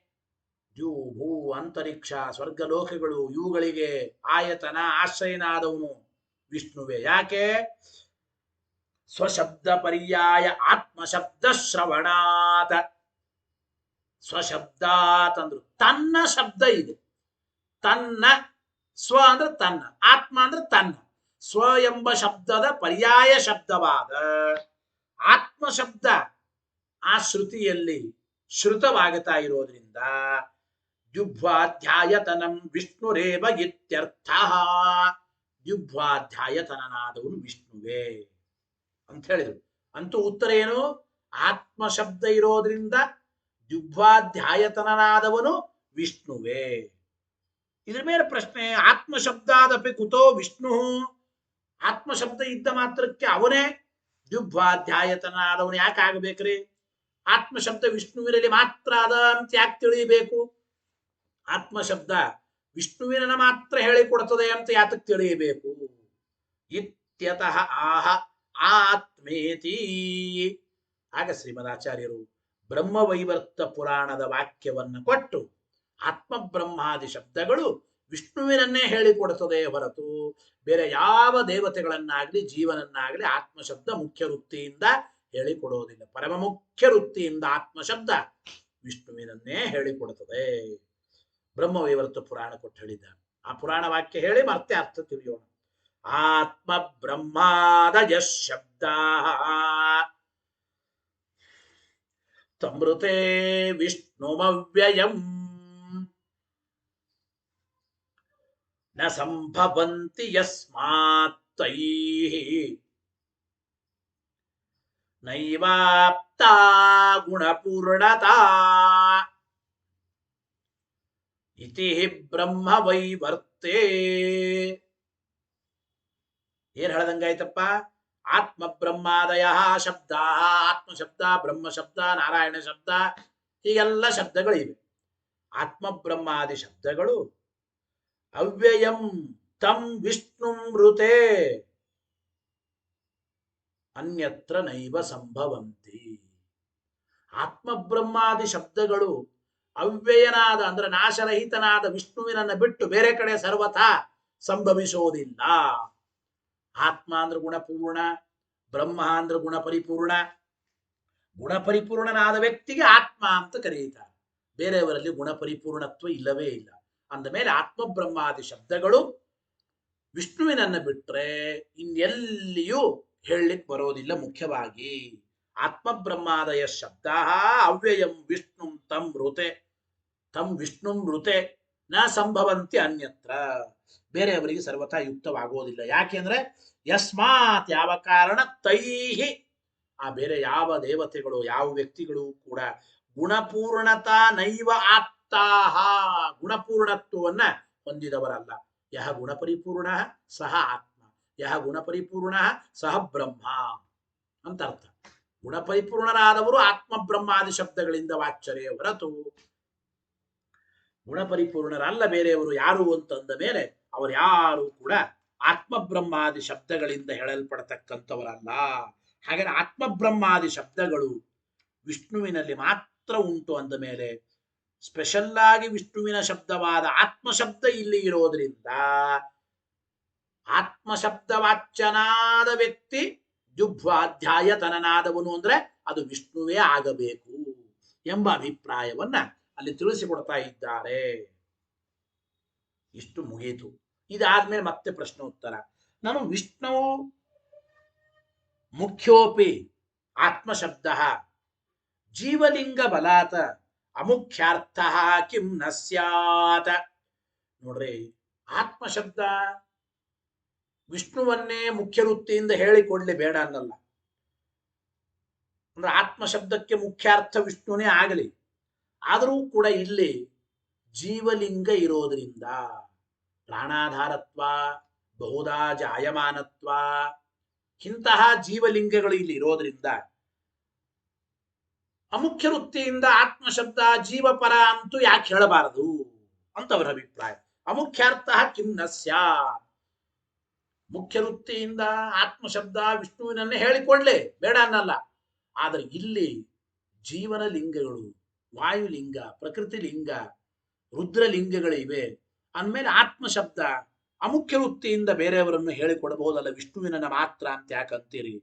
ಜೂ ಭೂ ಅಂತರಿಕ್ಷ ಸ್ವರ್ಗಲೋಕಗಳು ಇವುಗಳಿಗೆ ಆಯತನ ಆಶ್ರಯನಾದವನು ವಿಷ್ಣುವೇ. ಯಾಕೆ? ಸ್ವಶಬ್ದ ಪರ್ಯಾಯ ಆತ್ಮಶಬ್ದ ಶ್ರವಣಾತ್. ಸ್ವಶಬ್ದಾತ್ ಅಂದ್ರು ತನ್ನ ಶಬ್ದ ಇದೆ. ತನ್ನ ಸ್ವ ಅಂದ್ರೆ ತನ್ನ, ಆತ್ಮ ಅಂದ್ರೆ ತನ್ನ. ಸ್ವ ಎಂಬ ಶಬ್ದದ ಪರ್ಯಾಯ ಶಬ್ದವಾದ ಆತ್ಮ ಶಬ್ದ ಆ ಶ್ರುತಿಯಲ್ಲಿ ಶ್ರುತವಾಗುತ್ತಾ ಇರೋದ್ರಿಂದ ಜುಹ್ವಾಧ್ಯಾಯತನಂ ವಿಷ್ಣುರೇವ ಇತ್ಯರ್ಥ. ಜುಹ್ವಾಧ್ಯಾಯತನನಾದವನು ವಿಷ್ಣುವೇ ಅಂತ ಹೇಳಿದ್ರು. ಅಂತೂ ಉತ್ತರ ಏನು? ಆತ್ಮ ಶಬ್ದ ಇರೋದ್ರಿಂದ ಜುಹ್ವಾಧ್ಯಾಯತನನಾದವನು ವಿಷ್ಣುವೇ. ಇದ್ರ ಮೇಲೆ ಪ್ರಶ್ನೆ, ಆತ್ಮ ಶಬ್ದಾದಪಿ ಕುತೋ ವಿಷ್ಣು? ಆತ್ಮ ಶಬ್ದ ಇದ್ದ ಮಾತ್ರಕ್ಕೆ ಅವನೇ ಜುಹ್ವಾಧ್ಯಾಯತನನಾದವನು ಯಾಕೆ ಆಗಬೇಕ್ರಿ? ಆತ್ಮ ಶಬ್ದ ವಿಷ್ಣುವಿನಲ್ಲಿ ಮಾತ್ರ ಅದ ಅಂತ ಯಾಕೆ ತಿಳಿಯಬೇಕು? ಆತ್ಮ ಶಬ್ದ ವಿಷ್ಣುವಿನ ಮಾತ್ರ ಹೇಳಿಕೊಡ್ತದೆ ಅಂತ ಯಾತಕ್ಕೆ ತಿಳಿಯಬೇಕು? ಇತ್ಯತಃ ಆಹ ಆತ್ಮೇತಿ. ಆಗ ಶ್ರೀಮದಾಚಾರ್ಯರು ಬ್ರಹ್ಮವೈವರ್ತ ಪುರಾಣದ ವಾಕ್ಯವನ್ನು ಕೊಟ್ಟು ಆತ್ಮ ಬ್ರಹ್ಮಾದಿ ಶಬ್ದಗಳು ವಿಷ್ಣುವಿನನ್ನೇ ಹೇಳಿಕೊಡುತ್ತದೆ ಹೊರತು ಬೇರೆ ಯಾವ ದೇವತೆಗಳನ್ನಾಗ್ಲಿ ಜೀವನನ್ನಾಗ್ಲಿ ಆತ್ಮ ಶಬ್ದ ಮುಖ್ಯ ವೃತ್ತಿಯಿಂದ ಹೇಳಿಕೊಡೋದಿಲ್ಲ. ಪರಮ ಮುಖ್ಯ ವೃತ್ತಿಯಿಂದ ಆತ್ಮ ಶಬ್ದ ವಿಷ್ಣುವಿನನ್ನೇ ಹೇಳಿಕೊಡುತ್ತದೆ. ಬ್ರಹ್ಮವೈವರ್ತ ಪುರಾಣ ಕೊಟ್ಟು ಹೇಳಿದ್ದಾನೆ. ಆ ಪುರಾಣ ವಾಕ್ಯ ಹೇಳಿ ಮತ್ತೆ ಅರ್ಥ ತಿಳಿಯೋಣ. ಆತ್ಮ ಬ್ರಹ್ಮಾದಯ ಶಬ್ದ ತಮೃತೆ ವಿಷ್ಣುಮವ್ಯಯಂ ನ ಸಂಭವಂತಿ ಯಸ್ಮಾತ್ ತೈಃ ನೈವಾಪ್ತಾ ಗುಣಪೂರ್ಣತಾ ಇತಿ ಬ್ರಹ್ಮವೈವರ್ತೆ. ಏನ್ ಹೇಳದಂಗಾಯ್ತಪ್ಪ? ಆತ್ಮ ಬ್ರಹ್ಮಾದಯ ಶಬ್ದ, ಆತ್ಮ ಶಬ್ದ, ಬ್ರಹ್ಮ ಶಬ್ದ, ನಾರಾಯಣ ಶಬ್ದ, ಹೀಗೆಲ್ಲ ಶಬ್ದಗಳಿವೆ. ಆತ್ಮ ಬ್ರಹ್ಮಾದಿ ಶಬ್ದಗಳು ಅವ್ಯಯಂ ತಂ ವಿಷ್ಣುಂ ಮೃತೆ ಅನ್ಯತ್ರ ನೈವ ಸಂಭವಂತಿ. ಆತ್ಮ ಬ್ರಹ್ಮಾದಿ ಶಬ್ದಗಳು ಅವ್ಯಯನಾದ ಅಂದ್ರೆ ನಾಶರಹಿತನಾದ ವಿಷ್ಣುವಿನನ್ನ ಬಿಟ್ಟು ಬೇರೆ ಕಡೆ ಸರ್ವಥಾ ಸಂಭವಿಸೋದಿಲ್ಲ. ಆತ್ಮ ಅಂದ್ರೆ ಗುಣಪೂರ್ಣ, ಬ್ರಹ್ಮ ಅಂದ್ರೆ ಗುಣ ಪರಿಪೂರ್ಣ, ಗುಣಪರಿಪೂರ್ಣನಾದ ವ್ಯಕ್ತಿಗೆ ಆತ್ಮ ಅಂತ ಕರೆಯುತ್ತಾರೆ. ಬೇರೆಯವರಲ್ಲಿ ಗುಣಪರಿಪೂರ್ಣತ್ವ ಇಲ್ಲವೇ ಇಲ್ಲ. ಅಂದ ಮೇಲೆ ಆತ್ಮ ಬ್ರಹ್ಮಾದಿ ಶಬ್ದಗಳು ವಿಷ್ಣುವಿನನ್ನ ಬಿಟ್ರೆ ಇನ್ನೆಲ್ಲಿಯೂ ಹೇಳಲಿಕ್ಕೆ ಬರೋದಿಲ್ಲ. ಮುಖ್ಯವಾಗಿ ಆತ್ಮ ಬ್ರಹ್ಮಾದಯ ಶಬ್ದ ಅವ್ಯಯಂ ವಿಷ್ಣು ತಂ ವಿಷ್ಣು ಮೃತೆ ನ ಸಂಭವಂತಿ ಅನ್ಯತ್ರ. ಬೇರೆಯವರಿಗೆ ಸರ್ವಥಾ ಯುಕ್ತವಾಗೋದಿಲ್ಲ. ಯಾಕೆಂದ್ರೆ ಯಸ್ಮಾತ್ ಯಾವ ಕಾರಣ ತೈಹಿ ಆ ಬೇರೆ ಯಾವ ದೇವತೆಗಳು ಯಾವ ವ್ಯಕ್ತಿಗಳು ಕೂಡ ಗುಣಪೂರ್ಣತಾ ನೈವ ಆಪ್ತಾಹ ಗುಣಪೂರ್ಣತ್ವವನ್ನ ಹೊಂದಿದವರಲ್ಲ. ಯಹ ಗುಣಪರಿಪೂರ್ಣ ಸಹ ಆತ್ಮ, ಯಹ ಗುಣಪರಿಪೂರ್ಣ ಸಹ ಬ್ರಹ್ಮ ಅಂತ ಅರ್ಥ. ಗುಣಪರಿಪೂರ್ಣರಾದವರು ಆತ್ಮ ಬ್ರಹ್ಮಾದಿ ಶಬ್ದಗಳಿಂದ ವಾಚ್ಯರೇ ಹೊರತು ಗುಣಪರಿಪೂರ್ಣರಲ್ಲ ಬೇರೆಯವರು ಯಾರು ಅಂತಂದ ಮೇಲೆ ಅವರು ಯಾರು ಕೂಡ ಆತ್ಮ ಬ್ರಹ್ಮಾದಿ ಶಬ್ದಗಳಿಂದ ಹೇಳಲ್ಪಡತಕ್ಕಂಥವರಲ್ಲ. ಹಾಗೆ ಆತ್ಮ ಬ್ರಹ್ಮಾದಿ ಶಬ್ದಗಳು ವಿಷ್ಣುವಿನಲ್ಲಿ ಮಾತ್ರ ಉಂಟು ಅಂದ ಮೇಲೆ ಸ್ಪೆಷಲ್ ಆಗಿ ವಿಷ್ಣುವಿನ ಶಬ್ದವಾದ ಆತ್ಮಶಬ್ದ ಇಲ್ಲಿ ಇರೋದ್ರಿಂದ ಆತ್ಮಶಬ್ದ ವಾಚ್ಯನಾದ ವ್ಯಕ್ತಿ ಜುಭ್ವಾಧ್ಯಾಯ ತನನಾದವನು ಅಂದ್ರೆ ಅದು ವಿಷ್ಣುವೇ ಆಗಬೇಕು ಎಂಬ ಅಭಿಪ್ರಾಯವನ್ನ ಅಲ್ಲಿ ತಿಳಿಸಿಕೊಡ್ತಾ ಇದ್ದಾರೆ. ಇಷ್ಟು ಮುಗಿಯಿತು. ಇದಾದ್ಮೇಲೆ ಮತ್ತೆ ಪ್ರಶ್ನೋತ್ತರ. ನಾನು ವಿಷ್ಣು ಮುಖ್ಯೋಪಿ ಆತ್ಮಶಬ್ದ ಜೀವಲಿಂಗ ಬಲಾತ ಅಮುಖ್ಯಾರ್ಥ ಕಿಂ ನ ಸ್ಯಾತ್. ನೋಡ್ರಿ, ಆತ್ಮಶಬ್ದ ವಿಷ್ಣುವನ್ನೇ ಮುಖ್ಯ ವೃತ್ತಿಯಿಂದ ಹೇಳಿಕೊಡ್ಲಿ ಬೇಡ ಅನ್ನಲ್ಲ. ಅಂದ್ರೆ ಆತ್ಮಶಬ್ದಕ್ಕೆ ಮುಖ್ಯಾರ್ಥ ವಿಷ್ಣುನೇ ಆಗಲಿ. ಆದರೂ ಕೂಡ ಇಲ್ಲಿ ಜೀವಲಿಂಗ ಇರೋದ್ರಿಂದ ಪ್ರಾಣಾಧಾರತ್ವ ಬಹುದಾ ಜಾಯಮಾನತ್ವ ಇಂತಹ ಜೀವಲಿಂಗಗಳು ಇಲ್ಲಿ ಇರೋದ್ರಿಂದ ಅಮುಖ್ಯ ವೃತ್ತಿಯಿಂದ ಆತ್ಮಶಬ್ದ ಜೀವಪರ ಅಂತೂ ಯಾಕೆ ಹೇಳಬಾರದು ಅಂತ ಅವರ ಅಭಿಪ್ರಾಯ. ಅಮುಖ್ಯಾರ್ಥ ಕಿಂ ನ ಸ್ಯಾತ್. ಮುಖ್ಯ ವೃತ್ತಿಯಿಂದ ಆತ್ಮಶಬ್ದ ವಿಷ್ಣುವಿನನ್ನೇ ಹೇಳಿಕೊಡ್ಲೆ ಬೇಡ ಅನ್ನಲ್ಲ. ಆದರೆ ಇಲ್ಲಿ ಜೀವನ ಲಿಂಗಗಳು, ವಾಯುಲಿಂಗ, ಪ್ರಕೃತಿ ಲಿಂಗ, ರುದ್ರಲಿಂಗಗಳಿವೆ ಅಂದಮೇಲೆ ಆತ್ಮಶಬ್ದ ಅಮುಖ್ಯ ವೃತ್ತಿಯಿಂದ ಬೇರೆಯವರನ್ನು ಹೇಳಿಕೊಡಬಹುದಲ್ಲ, ವಿಷ್ಣುವಿನ ಮಾತ್ರ ಅಂತ ಯಾಕಂತೀರಿ.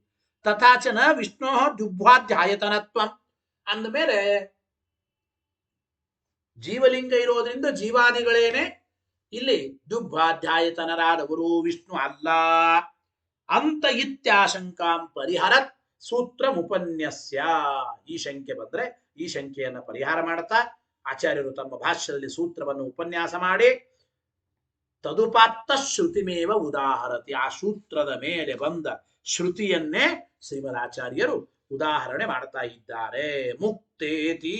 ತಥಾಚನ ವಿಷ್ಣು ಜುಭ್ವಾಧ್ಯಾಯತನತ್ವ ಅಂದಮೇಲೆ ಜೀವಲಿಂಗ ಇರೋದ್ರಿಂದ ಜೀವಾದಿಗಳೇನೆ ಇಲ್ಲಿ ಜುಭ್ವಾಧ್ಯಾಯತನರಾದವರು ವಿಷ್ಣು ಅಲ್ಲ ಅಂತ ಇತ್ಯಾಶಂಕಾಂ ಪರಿಹರತ್ ಸೂತ್ರ ಮುಪನ್ಯಸ್ಯ. ಈ ಶಂಕೆ ಬಂದ್ರೆ ಈ ಶಂಕೆಯನ್ನು ಪರಿಹಾರ ಮಾಡುತ್ತಾ ಆಚಾರ್ಯರು ತಮ್ಮ ಭಾಷ್ಯದಲ್ಲಿ ಸೂತ್ರವನ್ನು ಉಪನ್ಯಾಸ ಮಾಡಿ ತದುಪಾತ್ತ ಶ್ರುತಿಮೇವ ಉದಾಹರತಿ. ಆ ಸೂತ್ರದ ಮೇಲೆ ಬಂದ ಶ್ರುತಿಯನ್ನೇ ಶ್ರೀಮದಾಚಾರ್ಯರು ಉದಾಹರಣೆ ಮಾಡ್ತಾ ಇದ್ದಾರೆ. ಮುಕ್ತೇತಿ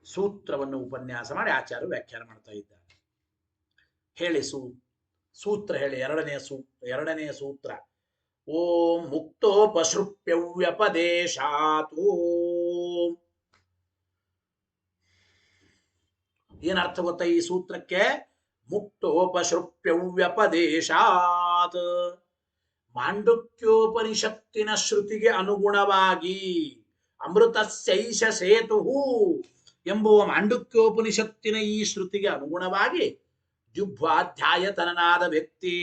ಸೂತ್ರವನ್ನು ಉಪನ್ಯಾಸ ಮಾಡಿ ಆಚಾರ್ಯರು ವ್ಯಾಖ್ಯಾನ ಮಾಡ್ತಾ ಇದ್ದಾರೆ. ಹೇಳಿ ಸೂತ್ರ ಹೇಳಿ. ಎರಡನೆಯ ಸೂತ್ರ ಓಂ ಮುಕ್ತೋಪಸೃಪ್ಯವ್ಯಪದೇಶಾತ್. ಏನರ್ಥ ಗೊತ್ತಾ ಈ ಸೂತ್ರಕ್ಕೆ? ಮುಕ್ತೋಪಸೃಪ್ಯವ್ಯಪದೇಶಾತ್. ಮಾಂಡುಕ್ಯೋಪನಿಷತ್ತಿನ ಶ್ರುತಿಗೆ ಅನುಗುಣವಾಗಿ ಅಮೃತಸ್ಯೈಷ ಸೇತು ಎಂಬುವ ಮಾಂಡುಕ್ಯೋಪನಿಷತ್ತಿನ ಈ ಶ್ರುತಿಗೆ ಅನುಗುಣವಾಗಿ ಜುಭ್ವಾಧ್ಯಾಯತನನಾದ ವ್ಯಕ್ತಿ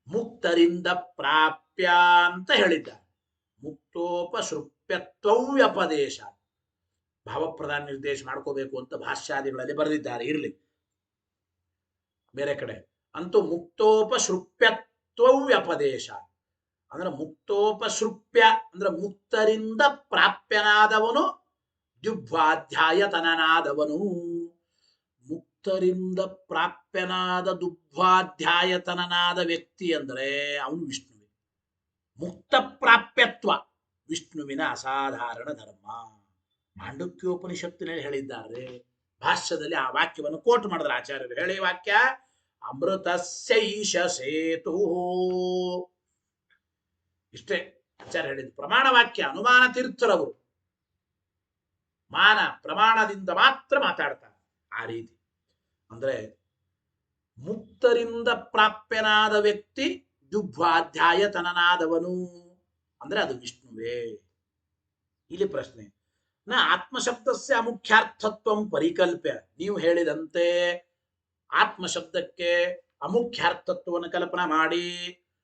ಮುಕ್ತರಿಂದ ಪ್ರಾಪ್ಯ ಅಂತ ಹೇಳಿದ್ದಾರೆ. ಮುಕ್ತೋಪಸೃಪ್ಯತ್ವವ್ಯಪದೇಶ ಭಾವಪ್ರಧಾನ ನಿರ್ದೇಶ ಮಾಡ್ಕೋಬೇಕು ಅಂತ ಭಾಷ್ಯಾದಿಗಳಲ್ಲಿ ಬರೆದಿದ್ದಾರೆ. ಇರಲಿ, ಬೇರೆ ಕಡೆ ಅಂತೂ ಮುಕ್ತೋಪಸೃಪ್ಯತ್ವವ್ಯಪದೇಶ ಅಂದ್ರೆ ಮುಕ್ತೋಪಸೃಪ್ಯ ಅಂದ್ರೆ ಮುಕ್ತರಿಂದ ಪ್ರಾಪ್ಯನಾದವನು ಜುಭ್ವಾಧ್ಯಾಯತನನಾದವನು. ಮುಕ್ತರಿಂದ ಪ್ರಾಪ್ಯನಾದ ದುಭ್ವಾಧ್ಯಾಯತನನಾದ ವ್ಯಕ್ತಿ ಅಂದ್ರೆ ಅವನು ವಿಷ್ಣುವೆ. ಮುಕ್ತ ಪ್ರಾಪ್ಯತ್ವ ವಿಷ್ಣುವಿನ ಅಸಾಧಾರಣ ಧರ್ಮ. ಮಾಂಡುಕ್ಯೋಪನಿಷತ್ತಿನಲ್ಲಿ ಹೇಳಿದ್ದಾರೆ. ಭಾಷ್ಯದಲ್ಲಿ ಆ ವಾಕ್ಯವನ್ನು ಕೋಟ್ ಮಾಡಿದ್ರೆ ಆಚಾರ್ಯರು ಹೇಳಿ ವಾಕ್ಯ ಅಮೃತಸ್ಯೈಷ ಸೇತು. ಇಷ್ಟೇ ಆಚಾರ್ಯ ಹೇಳಿದ್ದು ಪ್ರಮಾಣ ವಾಕ್ಯ. ಅನುಮಾನ ತೀರ್ಥರವರು ಮಾನ ಪ್ರಮಾಣದಿಂದ ಮಾತ್ರ ಮಾತಾಡ್ತಾರೆ. ಆ ರೀತಿ ಅಂದ್ರೆ ಮುಕ್ತರಿಂದ ಪ್ರಾಪ್ಯನಾದ ವ್ಯಕ್ತಿ ಜುಭ್ವಾಧ್ಯಾಯತನನಾದವನು ಅಂದ್ರೆ ಅದು ವಿಷ್ಣುವೇ. ಇಲ್ಲಿ ಪ್ರಶ್ನೆ, ನ ಆತ್ಮಶಬ್ದಸ್ಯ ಅಮುಖ್ಯಾರ್ಥತ್ವಂ ಪರಿಕಲ್ಪ್ಯ. ನೀವು ಹೇಳಿದಂತೆ ಆತ್ಮಶಬ್ದಕ್ಕೆ ಅಮುಖ್ಯಾರ್ಥತ್ವವನ್ನು ಕಲ್ಪನಾ ಮಾಡಿ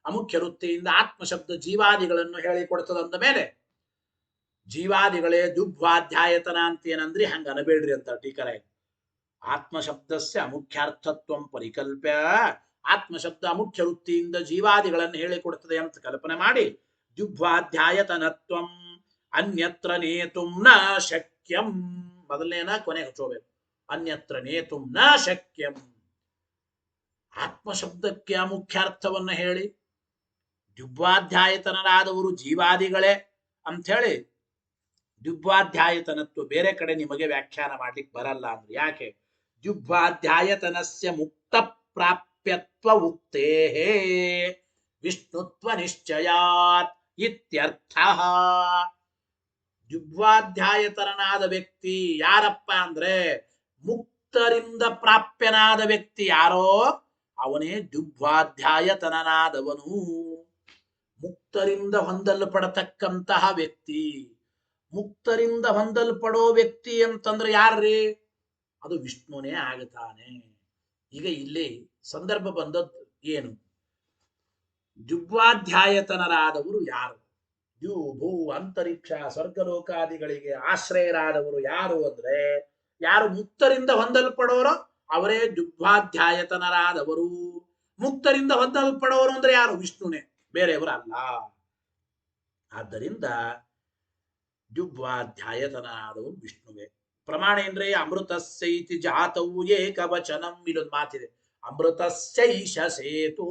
ಅಮುಖ್ಯ ವೃತ್ತಿಯಿಂದ ಆತ್ಮಶಬ್ದ ಜೀವಾದಿಗಳನ್ನು ಹೇಳಿಕೊಡ್ತದಂದ ಮೇಲೆ ಜೀವಾದಿಗಳೇ ದುಗ್ವಾಧ್ಯಾಯತನ ಅಂತ ಏನಂದ್ರಿ ಹಂಗ ಅನಬೇಡ್ರಿ ಅಂತ ಟೀಕರ ಆತ್ಮಶಬ್ದಸ್ಯ ಅಮುಖ್ಯಾರ್ಥತ್ವಂ ಪರಿಕಲ್ಪ್ಯ ಆತ್ಮಶಬ್ದ ಅಮುಖ್ಯ ವೃತ್ತಿಯಿಂದ ಜೀವಾದಿಗಳನ್ನು ಹೇಳಿಕೊಡುತ್ತದೆ ಅಂತ ಕಲ್ಪನೆ ಮಾಡಿ ದುಗ್ವಾಧ್ಯಾಯತನತ್ವಂ ಅನ್ಯತ್ರ ನೇತುಂ ನ ಶಕ್ಯಂ ಮೊದಲನೇನ ಕೊನೆಗೆ ಹಚ್ಚೋಬೇಕು ಅನ್ಯತ್ರ ನೇತುಂ ನ ಶಕ್ಯಂ ಆತ್ಮಶಬ್ದಕ್ಕೆ ಅಮುಖ್ಯಾರ್ಥವನ್ನು ಹೇಳಿ ದ್ಯುಗ್ವಾಧ್ಯಾಯತನರಾದವರು ಜೀವಾದಿಗಳೇ ಅಂಥೇಳಿ ದ್ಯುಗ್ವಾಧ್ಯಾಯತನತ್ವ ಬೇರೆ ಕಡೆ ನಿಮಗೆ ವ್ಯಾಖ್ಯಾನ ಮಾಡ್ಲಿಕ್ಕೆ ಬರಲ್ಲ ಅಂದ್ರೆ ಯಾಕೆ ದ್ಯುಗ್ವಾಧ್ಯಾಯತನಸ್ಯ ಮುಕ್ತ ಪ್ರಾಪ್ಯತ್ವ ಉಕ್ತೇ ವಿಷ್ಣುತ್ವ ನಿಶ್ಚಯಾತ್ ಇತ್ಯರ್ಥ ದ್ಯುಗ್ವಾಧ್ಯಾಯತನಾದ ವ್ಯಕ್ತಿ ಯಾರಪ್ಪ ಅಂದ್ರೆ ಮುಕ್ತರಿಂದ ಪ್ರಾಪ್ಯನಾದ ವ್ಯಕ್ತಿ ಯಾರೋ ಅವನೇ ದ್ಯುಗ್ವಾಧ್ಯಾಯತನಾದವನು ಮುಕ್ತರಿಂದ ಹೊಂದಲ್ಪಡತಕ್ಕಂತಹ ವ್ಯಕ್ತಿ ಮುಕ್ತರಿಂದ ಹೊಂದಲ್ಪಡೋ ವ್ಯಕ್ತಿ ಅಂತಂದ್ರೆ ಯಾರ್ರೀ ಅದು ವಿಷ್ಣುನೇ ಆಗುತ್ತಾನೆ ಈಗ ಇಲ್ಲಿ ಸಂದರ್ಭ ಬಂದದ್ದು ಏನು ದ್ಯುಗ್ವಾಧ್ಯಾಯತನರಾದವರು ಯಾರು ದ್ಯು ಭೂ ಅಂತರಿಕ್ಷ ಸ್ವರ್ಗಲೋಕಾದಿಗಳಿಗೆ ಆಶ್ರಯರಾದವರು ಯಾರು ಅಂದ್ರೆ ಯಾರು ಮುಕ್ತರಿಂದ ಹೊಂದಲ್ಪಡೋರೋ ಅವರೇ ದ್ಯುಗ್ವಾಧ್ಯಾಯತನರಾದವರು ಮುಕ್ತರಿಂದ ಹೊಂದಲ್ಪಡೋರು ಅಂದ್ರೆ ಯಾರು ವಿಷ್ಣುನೇ ಬೇರೆಯವರಲ್ಲ ಆದ್ದರಿಂದ ದ್ಯುಗ್ವಾಧ್ಯಾಯತನಾದವರು ವಿಷ್ಣುವೇ ಪ್ರಮಾಣ ಏನ್ರಿ ಅಮೃತಸ್ಯೈತಿ ಜಾತವು ಏಕವಚನಂ ಇಲ್ಲೊಂದು ಮಾತಿದೆ ಅಮೃತಸ್ಯೈಷ ಸೇತು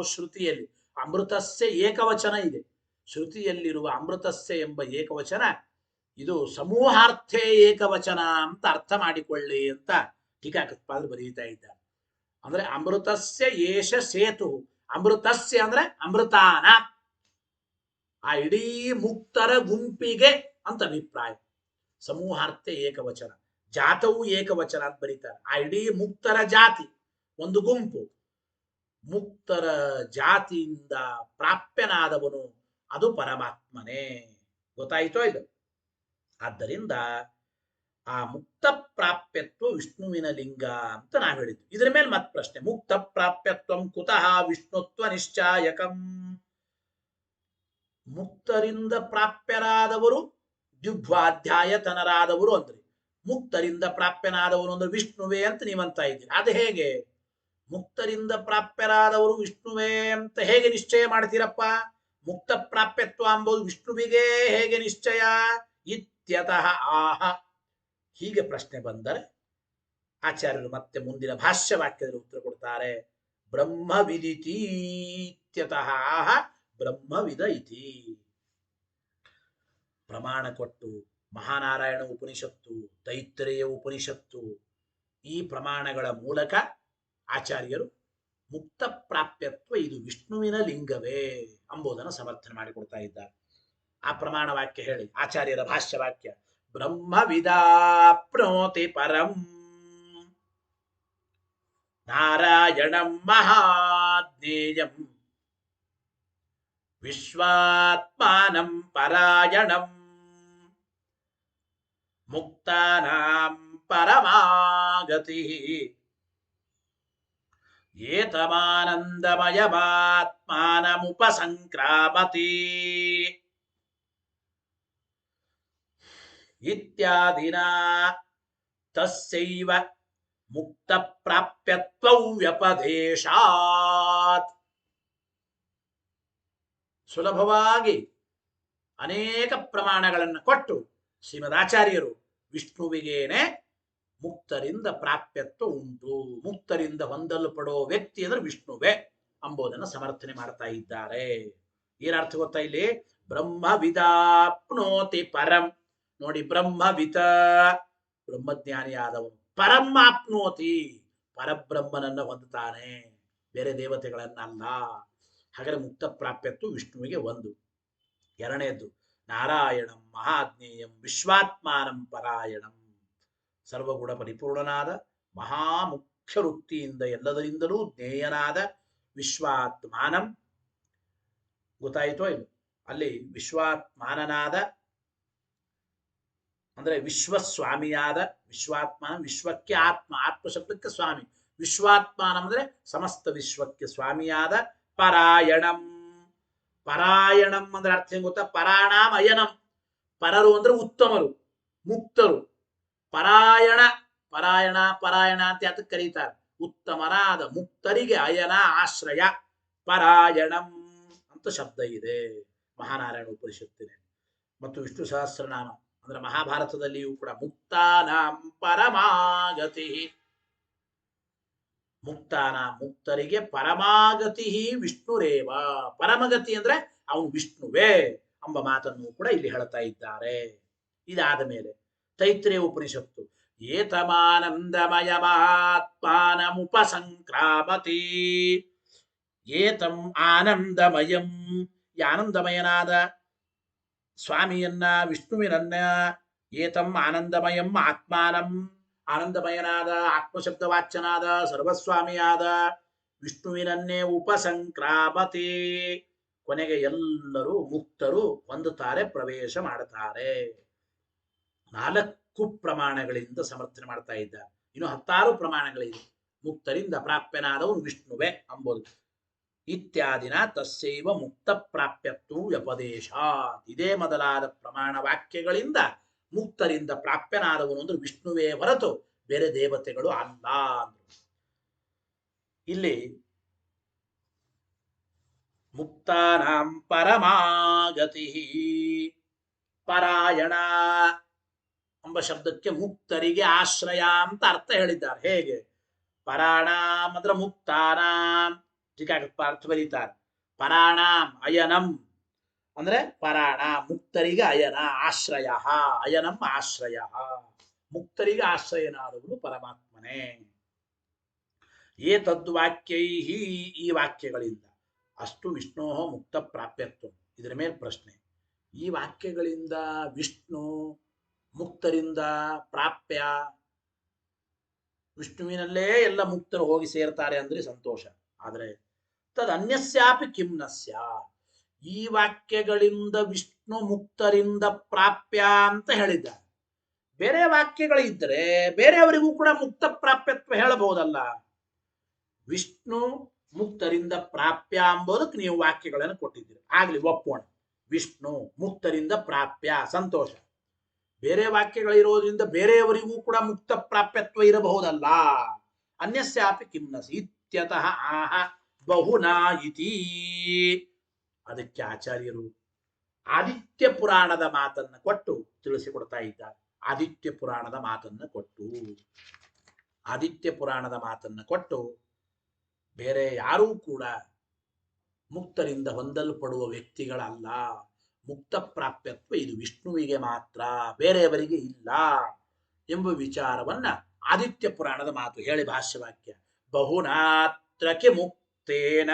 ಶ್ರುತಿಯಲ್ಲಿ ಅಮೃತಸ್ಯ ಏಕವಚನ ಇದೆ ಶ್ರುತಿಯಲ್ಲಿರುವ ಅಮೃತಸ್ಯ ಎಂಬ ಏಕವಚನ ಇದು ಸಮೂಹಾರ್ಥೇ ಏಕವಚನ ಅಂತ ಅರ್ಥ ಮಾಡಿಕೊಳ್ಳಿ ಅಂತ ಟೀಕಾಕೃತ್ಪಾದರು ಬರೀತಾ ಇದ್ದಾರೆ ಅಂದ್ರೆ ಅಮೃತಸ್ಯ ಏಷ ಸೇತು ಅಮೃತಸ್ಯ ಅಂದ್ರೆ ಅಮೃತಾನ ಆ ಇಡೀ ಮುಕ್ತರ ಗುಂಪಿಗೆ ಅಂತ ಅಭಿಪ್ರಾಯ ಸಮೂಹಾರ್ಥೆ ಏಕವಚನ ಜಾತವು ಏಕವಚನ ಅಂತ ಬರೀತಾರೆ ಆ ಇಡೀ ಮುಕ್ತರ ಜಾತಿ ಒಂದು ಗುಂಪು ಮುಕ್ತರ ಜಾತಿಯಿಂದ ಪ್ರಾಪ್ಯನಾದವನು ಅದು ಪರಮಾತ್ಮನೇ ಗೊತ್ತಾಯಿತೋ ಇದು ಆದ್ದರಿಂದ ಆ ಮುಕ್ತ ಪ್ರಾಪ್ಯತ್ವ ವಿಷ್ಣುವಿನ ಲಿಂಗ ಅಂತ ನಾವು ಹೇಳಿದ್ವಿ ಇದರ ಮೇಲೆ ಮತ್ತೆ ಪ್ರಶ್ನೆ ಮುಕ್ತ ಪ್ರಾಪ್ಯತ್ವಂ ಕುತಃ ವಿಷ್ಣುತ್ವ ನಿಶ್ಚಾಯಕಂ ಮುಕ್ತರಿಂದ ಪ್ರಾಪ್ಯರಾದವರು ದ್ಯುಗ್ವಾಧ್ಯಾಯತನರಾದವರು ಅಂದ್ರೆ ಮುಕ್ತರಿಂದ ಪ್ರಾಪ್ಯನಾದವರು ಅಂದ್ರೆ ವಿಷ್ಣುವೇ ಅಂತ ನೀವಂತ ಇದ್ದೀರಿ ಅದು ಹೇಗೆ ಮುಕ್ತರಿಂದ ಪ್ರಾಪ್ಯರಾದವರು ವಿಷ್ಣುವೇ ಅಂತ ಹೇಗೆ ನಿಶ್ಚಯ ಮಾಡ್ತೀರಪ್ಪ ಮುಕ್ತ ಪ್ರಾಪ್ಯತ್ವ ಎಂಬುದು ವಿಷ್ಣುವಿಗೆ ಹೇಗೆ ನಿಶ್ಚಯ ಇತ್ಯತಃ ಆಹ ಹೀಗೆ ಪ್ರಶ್ನೆ ಬಂದರೆ ಆಚಾರ್ಯರು ಮತ್ತೆ ಮುಂದಿನ ಭಾಷ್ಯ ವಾಕ್ಯದಲ್ಲಿ ಉತ್ತರ ಕೊಡ್ತಾರೆ ಬ್ರಹ್ಮವಿದಿತಿ ಇತ್ಯತಃ ಆಹ ಬ್ರಹ್ಮವಿದ ಇತಿ ಪ್ರಮಾಣ ಕೊಟ್ಟು ಮಹಾನಾರಾಯಣ ಉಪನಿಷತ್ತು ತೈತ್ರೇಯ ಉಪನಿಷತ್ತು ಈ ಪ್ರಮಾಣಗಳ ಮೂಲಕ ಆಚಾರ್ಯರು ಮುಕ್ತ ಪ್ರಾಪ್ಯತ್ವ ಇದು ವಿಷ್ಣುವಿನ ಲಿಂಗವೇ ಎಂಬುದನ್ನು ಸಮರ್ಥನೆ ಮಾಡಿಕೊಡ್ತಾ ಇದ್ದಾರೆ ಆ ಪ್ರಮಾಣ ವಾಕ್ಯ ಹೇಳಿ ಆಚಾರ್ಯರ ಭಾಷ್ಯ ವಾಕ್ಯ ಬ್ರಹ್ಮವಿದಾಪ್ನೋತಿ ಪರಂ ನಾರಾಯಣಂ ಮಹಾಜ್ಞೇಯಂ ವಿಶ್ವಾತ್ಮಾನಂ ಪರಾಯಣಂ ಮುಕ್ತಾನಾಂ ಪರಮಾಗತಿ ಏತಮಾನಂದಮಯಮಾತ್ಮಾನಮುಪಸಂಕ್ರಾಮತಿ ಇತ್ಯಾದಿನ ತಸ್ಯೈವ ಮುಕ್ತ ಪ್ರಾಪ್ಯತ್ವೌ ವ್ಯಪದೇಶಾತ್ ಸುಲಭವಾಗಿ ಅನೇಕ ಪ್ರಮಾಣಗಳನ್ನು ಕೊಟ್ಟು ಶ್ರೀಮದಾಚಾರ್ಯರು ವಿಷ್ಣುವಿಗೇನೆ ಮುಕ್ತರಿಂದ ಪ್ರಾಪ್ಯತ್ವ ಉಂಟು ಮುಕ್ತರಿಂದ ಹೊಂದಲ್ಪಡೋ ವ್ಯಕ್ತಿ ಅಂದ್ರೆ ವಿಷ್ಣುವೇ ಎಂಬುದನ್ನು ಸಮರ್ಥನೆ ಮಾಡ್ತಾ ಇದ್ದಾರೆ ಏನರ್ಥ ಗೊತ್ತಾ ಇಲ್ಲಿ ಬ್ರಹ್ಮವಿದಾಪ್ನೋತಿ ಪರಂ ನೋಡಿ ಬ್ರಹ್ಮವಿತ ಬ್ರಹ್ಮಜ್ಞಾನಿಯಾದವನು ಪರಂ ಆಪ್ನೋತಿ ಪರಬ್ರಹ್ಮನನ್ನ ಹೊಂದುತ್ತಾನೆ ಬೇರೆ ದೇವತೆಗಳನ್ನಲ್ಲ ಹಾಗಾದ್ರೆ ಮುಕ್ತ ಪ್ರಾಪ್ಯತ್ವ ವಿಷ್ಣುವಿಗೆ ಒಂದು ಎರಡನೇದ್ದು ನಾರಾಯಣಂ ಮಹಾಜ್ಞೇಯಂ ವಿಶ್ವಾತ್ಮಾನಂ ಪರಾಯಣಂ ಸರ್ವಗುಣ ಪರಿಪೂರ್ಣನಾದ ಮಹಾಮುಖ್ಯ ವೃತ್ತಿಯಿಂದ ಎಲ್ಲದರಿಂದಲೂ ಜ್ಞೇಯನಾದ ವಿಶ್ವಾತ್ಮಾನಂ ಗೊತ್ತಾಯಿತೋ ಇದು ಅಲ್ಲಿ ವಿಶ್ವಾತ್ಮಾನನಾದ ಅಂದ್ರೆ ವಿಶ್ವಸ್ವಾಮಿಯಾದ ವಿಶ್ವಾತ್ಮಾನ ವಿಶ್ವಕ್ಕೆ ಆತ್ಮ ಆತ್ಮ ಶಬ್ದಕ್ಕೆ ಸ್ವಾಮಿ ವಿಶ್ವಾತ್ಮಾನ ಅಂದ್ರೆ ಸಮಸ್ತ ವಿಶ್ವಕ್ಕೆ ಸ್ವಾಮಿಯಾದ ಪರಾಯಣಂ. ಪರಾಯಣಂ ಅಂದ್ರೆ ಅರ್ಥ ಏನ್ ಗೊತ್ತಾ? ಪರಾಣಾಂ ಅಯನಂ. ಪರರು ಅಂದ್ರೆ ಉತ್ತಮರು, ಮುಕ್ತರು. ಪರಾಯಣ, ಪರಾಯಣ ಪರಾಯಣ ಅಂತ ಯಾತಕ್ಕೆ ಕರೀತಾರೆ? ಉತ್ತಮರಾದ ಮುಕ್ತರಿಗೆ ಅಯನ ಆಶ್ರಯ. ಪರಾಯಣಂ ಅಂತ ಶಬ್ದ ಇದೆ ಮಹಾನಾರಾಯಣ ಉಪನಿಷತ್ತಿನಲ್ಲಿ. ಮತ್ತು ವಿಷ್ಣು ಸಹಸ್ರನಾಮ ಅಂದ್ರೆ ಮಹಾಭಾರತದಲ್ಲಿಯೂ ಕೂಡ ಮುಕ್ತಾನಾಂ ಪರಮಾಗತಿ. ಮುಕ್ತಾನ, ಮುಕ್ತರಿಗೆ ಪರಮಾಗತಿ ವಿಷ್ಣುರೇವ. ಪರಮಗತಿ ಅಂದ್ರೆ ಅವನು ವಿಷ್ಣುವೇ ಎಂಬ ಮಾತನ್ನು ಕೂಡ ಇಲ್ಲಿ ಹೇಳ್ತಾ ಇದ್ದಾರೆ. ಇದಾದ ಮೇಲೆ ತೈತ್ರೇಯ ಉಪನಿಷತ್ತು ಏತಮಾನಂದಮಯ ಮಹಾತ್ಮಾನಮುಪಸಂಕ್ರಾಮತಿ. ಏತಂ ಆನಂದಮಯಂ, ಈ ಆನಂದಮಯನಾದ ಸ್ವಾಮಿಯನ್ನ ವಿಷ್ಣುವಿನನ್ನ, ಏತಂ ಆನಂದಮಯಂ ಆತ್ಮಾನಂ, ಆನಂದಮಯನಾದ ಆತ್ಮಶಬ್ದವಾಚ್ಯನಾದ ಸರ್ವಸ್ವಾಮಿಯಾದ ವಿಷ್ಣುವಿನನ್ನೇ ಉಪಸಂಕ್ರಾಮತಿ, ಕೊನೆಗೆ ಎಲ್ಲರೂ ಮುಕ್ತರು ಹೊಂದುತ್ತಾರೆ, ಪ್ರವೇಶ ಮಾಡುತ್ತಾರೆ. 4 ಪ್ರಮಾಣಗಳಿಂದ ಸಮರ್ಥನೆ ಮಾಡ್ತಾ ಇದ್ದಾರೆ. ಇನ್ನು 16 ಪ್ರಮಾಣಗಳಿವೆ. ಮುಕ್ತರಿಂದ ಪ್ರಾಪ್ಯನಾದವನು ವಿಷ್ಣುವೆ ಅಂಬೋದು. ಇತ್ಯಾದಿನ ತಸ್ಸೈವ ಮುಕ್ತ ಪ್ರಾಪ್ಯತ್ವ ವ್ಯಪದೇಶ. ಇದೇ ಮೊದಲಾದ ಪ್ರಮಾಣ ವಾಕ್ಯಗಳಿಂದ ಮುಕ್ತರಿಂದ ಪ್ರಾಪ್ಯನಾದವನು ಅಂದ್ರೆ ವಿಷ್ಣುವೇ ಹೊರತು ಬೇರೆ ದೇವತೆಗಳು ಅಲ್ಲ ಅಂದ್ರು. ಇಲ್ಲಿ ಮುಕ್ತಾನಾಂ ಪರಮಾಗತಿ, ಪರಾಯಣ ಎಂಬ ಶಬ್ದಕ್ಕೆ ಮುಕ್ತರಿಗೆ ಆಶ್ರಯ ಅಂತ ಅರ್ಥ ಹೇಳಿದ್ದಾರೆ. ಹೇಗೆ? ಪರಾಣಾಂ ಅಂದ್ರೆ ಮುಕ್ತಾನಾಂ, ಅರ್ಥ ಬರೀತಾರೆ. ಪರಾಣಾಂ ಅಯನಂ ಅಂದ್ರೆ ಪರಾಣ, ಮುಕ್ತರಿಗೆ ಅಯನ, ಆಶ್ರಯ, ಅಯನಂ ಆಶ್ರಯ. ಮುಕ್ತರಿಗೆ ಆಶ್ರಯನಾದವನು ಪರಮಾತ್ಮನೇ. ಏತದ್ವಾಕ್ಯೈ, ಈ ವಾಕ್ಯಗಳಿಂದ ಅಷ್ಟು ವಿಷ್ಣೋ ಮುಕ್ತ ಪ್ರಾಪ್ಯತ್ವ. ಇದರ ಮೇಲೆ ಪ್ರಶ್ನೆ, ಈ ವಾಕ್ಯಗಳಿಂದ ವಿಷ್ಣು ಮುಕ್ತರಿಂದ ಪ್ರಾಪ್ಯ, ವಿಷ್ಣುವಿನಲ್ಲೇ ಎಲ್ಲ ಮುಕ್ತರು ಹೋಗಿ ಸೇರ್ತಾರೆ ಅಂದ್ರೆ ಸಂತೋಷ. ಆದರೆ ತದ್ ಅನ್ಯಸ್ಯಾಪಿ ಕಿಮ್ನಸ್ಯ, ಈ ವಾಕ್ಯಗಳಿಂದ ವಿಷ್ಣು ಮುಕ್ತರಿಂದ ಪ್ರಾಪ್ಯ ಅಂತ ಹೇಳಿದ್ದಾರೆ. ಬೇರೆ ವಾಕ್ಯಗಳಿದ್ದರೆ ಬೇರೆಯವರಿಗೂ ಕೂಡ ಮುಕ್ತ ಪ್ರಾಪ್ಯತ್ವ ಹೇಳಬಹುದಲ್ಲ. ವಿಷ್ಣು ಮುಕ್ತರಿಂದ ಪ್ರಾಪ್ಯ ಎಂಬುದಕ್ಕೆ ನೀವು ವಾಕ್ಯಗಳನ್ನು ಕೊಟ್ಟಿದ್ದೀರಿ, ಆಗ್ಲಿ ಒಪ್ಪೋಣ. ವಿಷ್ಣು ಮುಕ್ತರಿಂದ ಪ್ರಾಪ್ಯ, ಸಂತೋಷ. ಬೇರೆ ವಾಕ್ಯಗಳಿರೋದ್ರಿಂದ ಬೇರೆಯವರಿಗೂ ಕೂಡ ಮುಕ್ತ ಪ್ರಾಪ್ಯತ್ವ ಇರಬಹುದಲ್ಲ. ಅನ್ಯಸ್ಯಾಪಿ ಕಿಮ್ನಸಿ ಇತ್ಯತಃ ಆಹ ಬಹುನಾ ಇತಿ. ಅದಕ್ಕೆ ಆಚಾರ್ಯರು ಆದಿತ್ಯ ಪುರಾಣದ ಮಾತನ್ನ ಕೊಟ್ಟು ತಿಳಿಸಿಕೊಡ್ತಾ ಇದ್ದಾರೆ. ಆದಿತ್ಯ ಪುರಾಣದ ಮಾತನ್ನ ಕೊಟ್ಟು ಬೇರೆ ಯಾರೂ ಕೂಡ ಮುಕ್ತರಿಂದ ಹೊಂದಲ್ಪಡುವ ವ್ಯಕ್ತಿಗಳಲ್ಲ. ಮುಕ್ತ ಪ್ರಾಪ್ಯತ್ವ ಇದು ವಿಷ್ಣುವಿಗೆ ಮಾತ್ರ, ಬೇರೆಯವರಿಗೆ ಇಲ್ಲ ಎಂಬ ವಿಚಾರವನ್ನ ಆದಿತ್ಯ ಪುರಾಣದ ಮಾತು ಹೇಳಿ ಭಾಷ್ಯವಾಕ್ಯ ಬಹುನಾತ್ರಕ್ಕೆ ಮುಕ್ತೇನ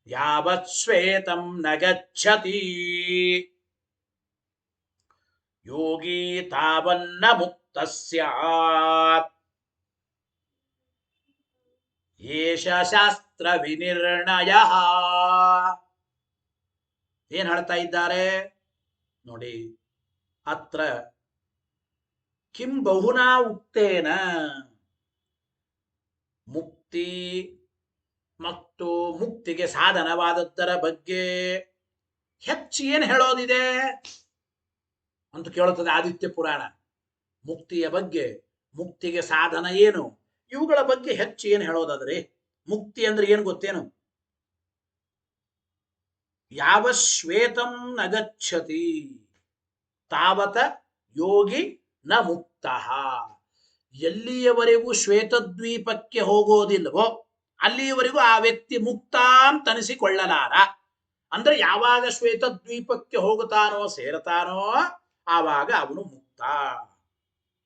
ಯಾವತ್ ಶ್ವೇತಂ ನ ಗಚ್ಚತಿ ಯೋಗಿ ತಾವನ್ನ ಮುಕ್ತ ಸ್ಯಾತ್ ಏಷ ಶಾಸ್ತ್ರ ವಿನಿರ್ಣಯ. ಏನ್ ಹೇಳ್ತಾ ಇದ್ದಾರೆ ನೋಡಿ. ಅತ್ರ ಕಿಂ ಬಹುನಾ ಉಕ್ತೇನ, ಮುಕ್ತಿ ಮತ್ತು ಮುಕ್ತಿಗೆ ಸಾಧನವಾದದ್ದರ ಬಗ್ಗೆ ಹೆಚ್ಚು ಏನು ಹೇಳೋದಿದೆ ಅಂತ ಕೇಳುತ್ತದೆ ಆದಿತ್ಯ ಪುರಾಣ. ಮುಕ್ತಿಯ ಬಗ್ಗೆ, ಮುಕ್ತಿಗೆ ಸಾಧನ ಏನು, ಇವುಗಳ ಬಗ್ಗೆ ಹೆಚ್ಚು ಏನು ಹೇಳೋದಾದ್ರೆ, ಮುಕ್ತಿ ಅಂದ್ರೆ ಏನು ಗೊತ್ತೇನು? ಯಾವ ಶ್ವೇತಂ ನಗಚ್ಚತಿ ತಾವತ ಯೋಗಿ ನ ಮುಕ್ತ. ಎಲ್ಲಿಯವರೆಗೂ ಶ್ವೇತದ್ವೀಪಕ್ಕೆ ಹೋಗೋದಿಲ್ವೋ ಅಲ್ಲಿಯವರೆಗೂ ಆ ವ್ಯಕ್ತಿ ಮುಕ್ತ ಅಂತ ಅನಿಸಿಕೊಳ್ಳಲಾರ. ಅಂದ್ರೆ ಯಾವಾಗ ಶ್ವೇತದ್ವೀಪಕ್ಕೆ ಹೋಗುತ್ತಾನೋ, ಸೇರತಾನೋ, ಆವಾಗ ಅವನು ಮುಕ್ತ.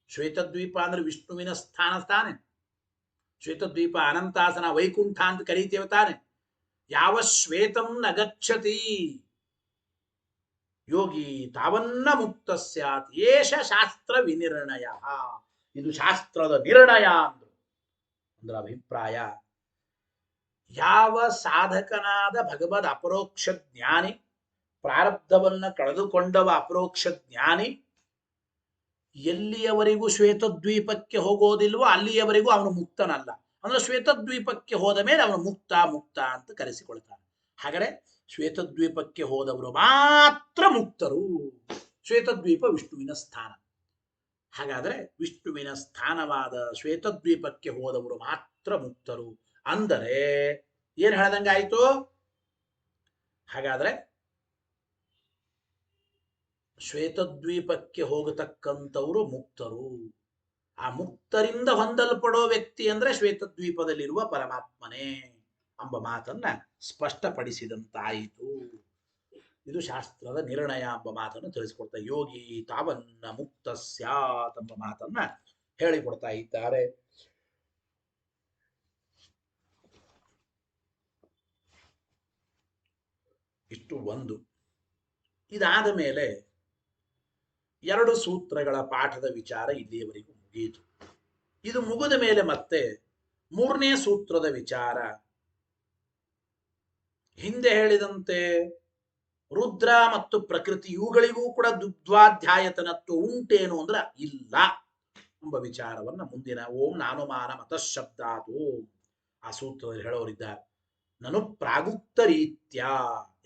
ಶ್ವೇತದ್ವೀಪ ಅಂದ್ರೆ ವಿಷ್ಣುವಿನ ಸ್ಥಾನ ತಾನೆ. ಶ್ವೇತದ್ವೀಪ ಅನಂತಾಸನ ವೈಕುಂಠ ಅಂತ ಕರೀತೇವೆ ತಾನೆ. ಯಾವ ಶ್ವೇತಂ ನಗಚ್ಚತಿ ಯೋಗಿ ತಾವನ್ನ ಮುಕ್ತ ಸ್ಯಾತ್ ಏಷ ಶಾಸ್ತ್ರ ವಿನಿರ್ಣಯ. ಇದು ಶಾಸ್ತ್ರದ ನಿರ್ಣಯ ಅಂದ್ರು. ಅಂದ್ರೆ ಅಭಿಪ್ರಾಯ, ಯಾವ ಸಾಧಕನಾದ ಭಗವದ್ ಅಪರೋಕ್ಷ ಜ್ಞಾನಿ, ಪ್ರಾರಬ್ಧವನ್ನ ಕಳೆದುಕೊಂಡವ ಅಪರೋಕ್ಷ ಜ್ಞಾನಿ ಎಲ್ಲಿಯವರೆಗೂ ಶ್ವೇತದ್ವೀಪಕ್ಕೆ ಹೋಗೋದಿಲ್ವೋ ಅಲ್ಲಿಯವರೆಗೂ ಅವನು ಮುಕ್ತನಲ್ಲ. ಅಂದ್ರೆ ಶ್ವೇತದ್ವೀಪಕ್ಕೆ ಹೋದ ಮೇಲೆ ಅವನು ಮುಕ್ತ ಮುಕ್ತ ಅಂತ ಕರೆಸಿಕೊಳ್ತಾನೆ. ಹಾಗಾದ್ರೆ ಶ್ವೇತದ್ವೀಪಕ್ಕೆ ಹೋದವರು ಮಾತ್ರ ಮುಕ್ತರು. ಶ್ವೇತದ್ವೀಪ ವಿಷ್ಣುವಿನ ಸ್ಥಾನ. ಹಾಗಾದ್ರೆ ವಿಷ್ಣುವಿನ ಸ್ಥಾನವಾದ ಶ್ವೇತದ್ವೀಪಕ್ಕೆ ಹೋದವರು ಮಾತ್ರ ಮುಕ್ತರು ಅಂದರೆ ಏನ್ ಹೇಳ್ದಂಗಾಯ್ತು? ಹಾಗಾದ್ರೆ ಶ್ವೇತದ್ವೀಪಕ್ಕೆ ಹೋಗತಕ್ಕಂಥವರು ಮುಕ್ತರು. ಆ ಮುಕ್ತರಿಂದ ಹೊಂದಲ್ಪಡೋ ವ್ಯಕ್ತಿ ಅಂದ್ರೆ ಶ್ವೇತದ್ವೀಪದಲ್ಲಿರುವ ಪರಮಾತ್ಮನೇ ಎಂಬ ಮಾತನ್ನ ಸ್ಪಷ್ಟಪಡಿಸಿದಂತಾಯಿತು. ಇದು ಶಾಸ್ತ್ರದ ನಿರ್ಣಯ ಎಂಬ ಮಾತನ್ನು ತಿಳಿಸಿಕೊಡ್ತಾ ಯೋಗಿ ತಾವನ್ನ ಮುಕ್ತ ಸ್ಯಾತ್ ಎಂಬ ಮಾತನ್ನ ಹೇಳಿಕೊಡ್ತಾ ಇದ್ದಾರೆ. ಇಷ್ಟು ಒಂದು. ಇದಾದ ಮೇಲೆ 2 ಸೂತ್ರಗಳ ಪಾಠದ ವಿಚಾರ ಇಲ್ಲಿಯವರೆಗೂ ಮುಗಿಯಿತು. ಇದು ಮುಗಿದ ಮೇಲೆ ಮತ್ತೆ 3ನೇ ಸೂತ್ರದ ವಿಚಾರ. ಹಿಂದೆ ಹೇಳಿದಂತೆ ರುದ್ರ ಮತ್ತು ಪ್ರಕೃತಿ ಇವುಗಳಿಗೂ ಕೂಡ ದುಗ್ಧ್ವಾಧ್ಯಾಯತನತ್ವ ಉಂಟೇನು ಅಂದ್ರೆ ಇಲ್ಲ ಎಂಬ ವಿಚಾರವನ್ನ ಮುಂದಿನ ಓಂ ನಾನುಮಾನ ಮತಶಬ್ದಾತು ಆ ಸೂತ್ರದಲ್ಲಿ ಹೇಳೋರಿದ್ದಾರೆ. ನನು ಪ್ರಾಗುಕ್ತ ರೀತ್ಯ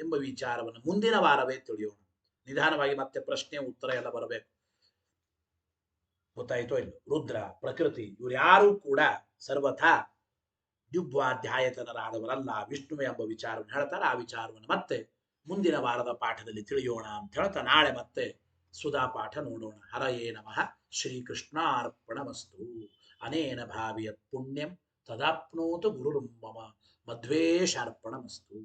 ಎಂಬ ವಿಚಾರವನ್ನು ಮುಂದಿನ ವಾರವೇ ತಿಳಿಯೋಣ. ನಿಧಾನವಾಗಿ ಮತ್ತೆ ಪ್ರಶ್ನೆ ಉತ್ತರ ಎಲ್ಲ ಬರಬೇಕು. ಗೊತ್ತಾಯ್ತೋ ಇಲ್ಲ? ರುದ್ರ ಪ್ರಕೃತಿ ಇವ್ರು ಯಾರೂ ಕೂಡ ಸರ್ವಥಾ ದ್ಯುಗ್ಧ್ವಾಧ್ಯಾಯತನರಾದವರಲ್ಲ, ವಿಷ್ಣುವೆ ಎಂಬ ವಿಚಾರವನ್ನು ಹೇಳ್ತಾರೆ. ಆ ವಿಚಾರವನ್ನು ಮತ್ತೆ ಮುಂದಿನ ವಾರದ ಪಾಠದಲ್ಲಿ ತಿಳಿಯೋಣ ಅಂತ ಹೇಳ್ತಾ ನಾಳೆ ಮತ್ತೆ ಸುಧಾ ಪಾಠ ನೋಡೋಣ. ಹರಯೇ ನಮಃ. ಶ್ರೀಕೃಷ್ಣಾರ್ಪಣಮಸ್ತು. ಅನೇನ ಭಾವಿಯತ್ ಪುಣ್ಯಂ ತದಾಪ್ನೋತು ಗುರುರ್ಮಮ. ಮಧ್ವೇಶಾರ್ಪಣಮಸ್ತು.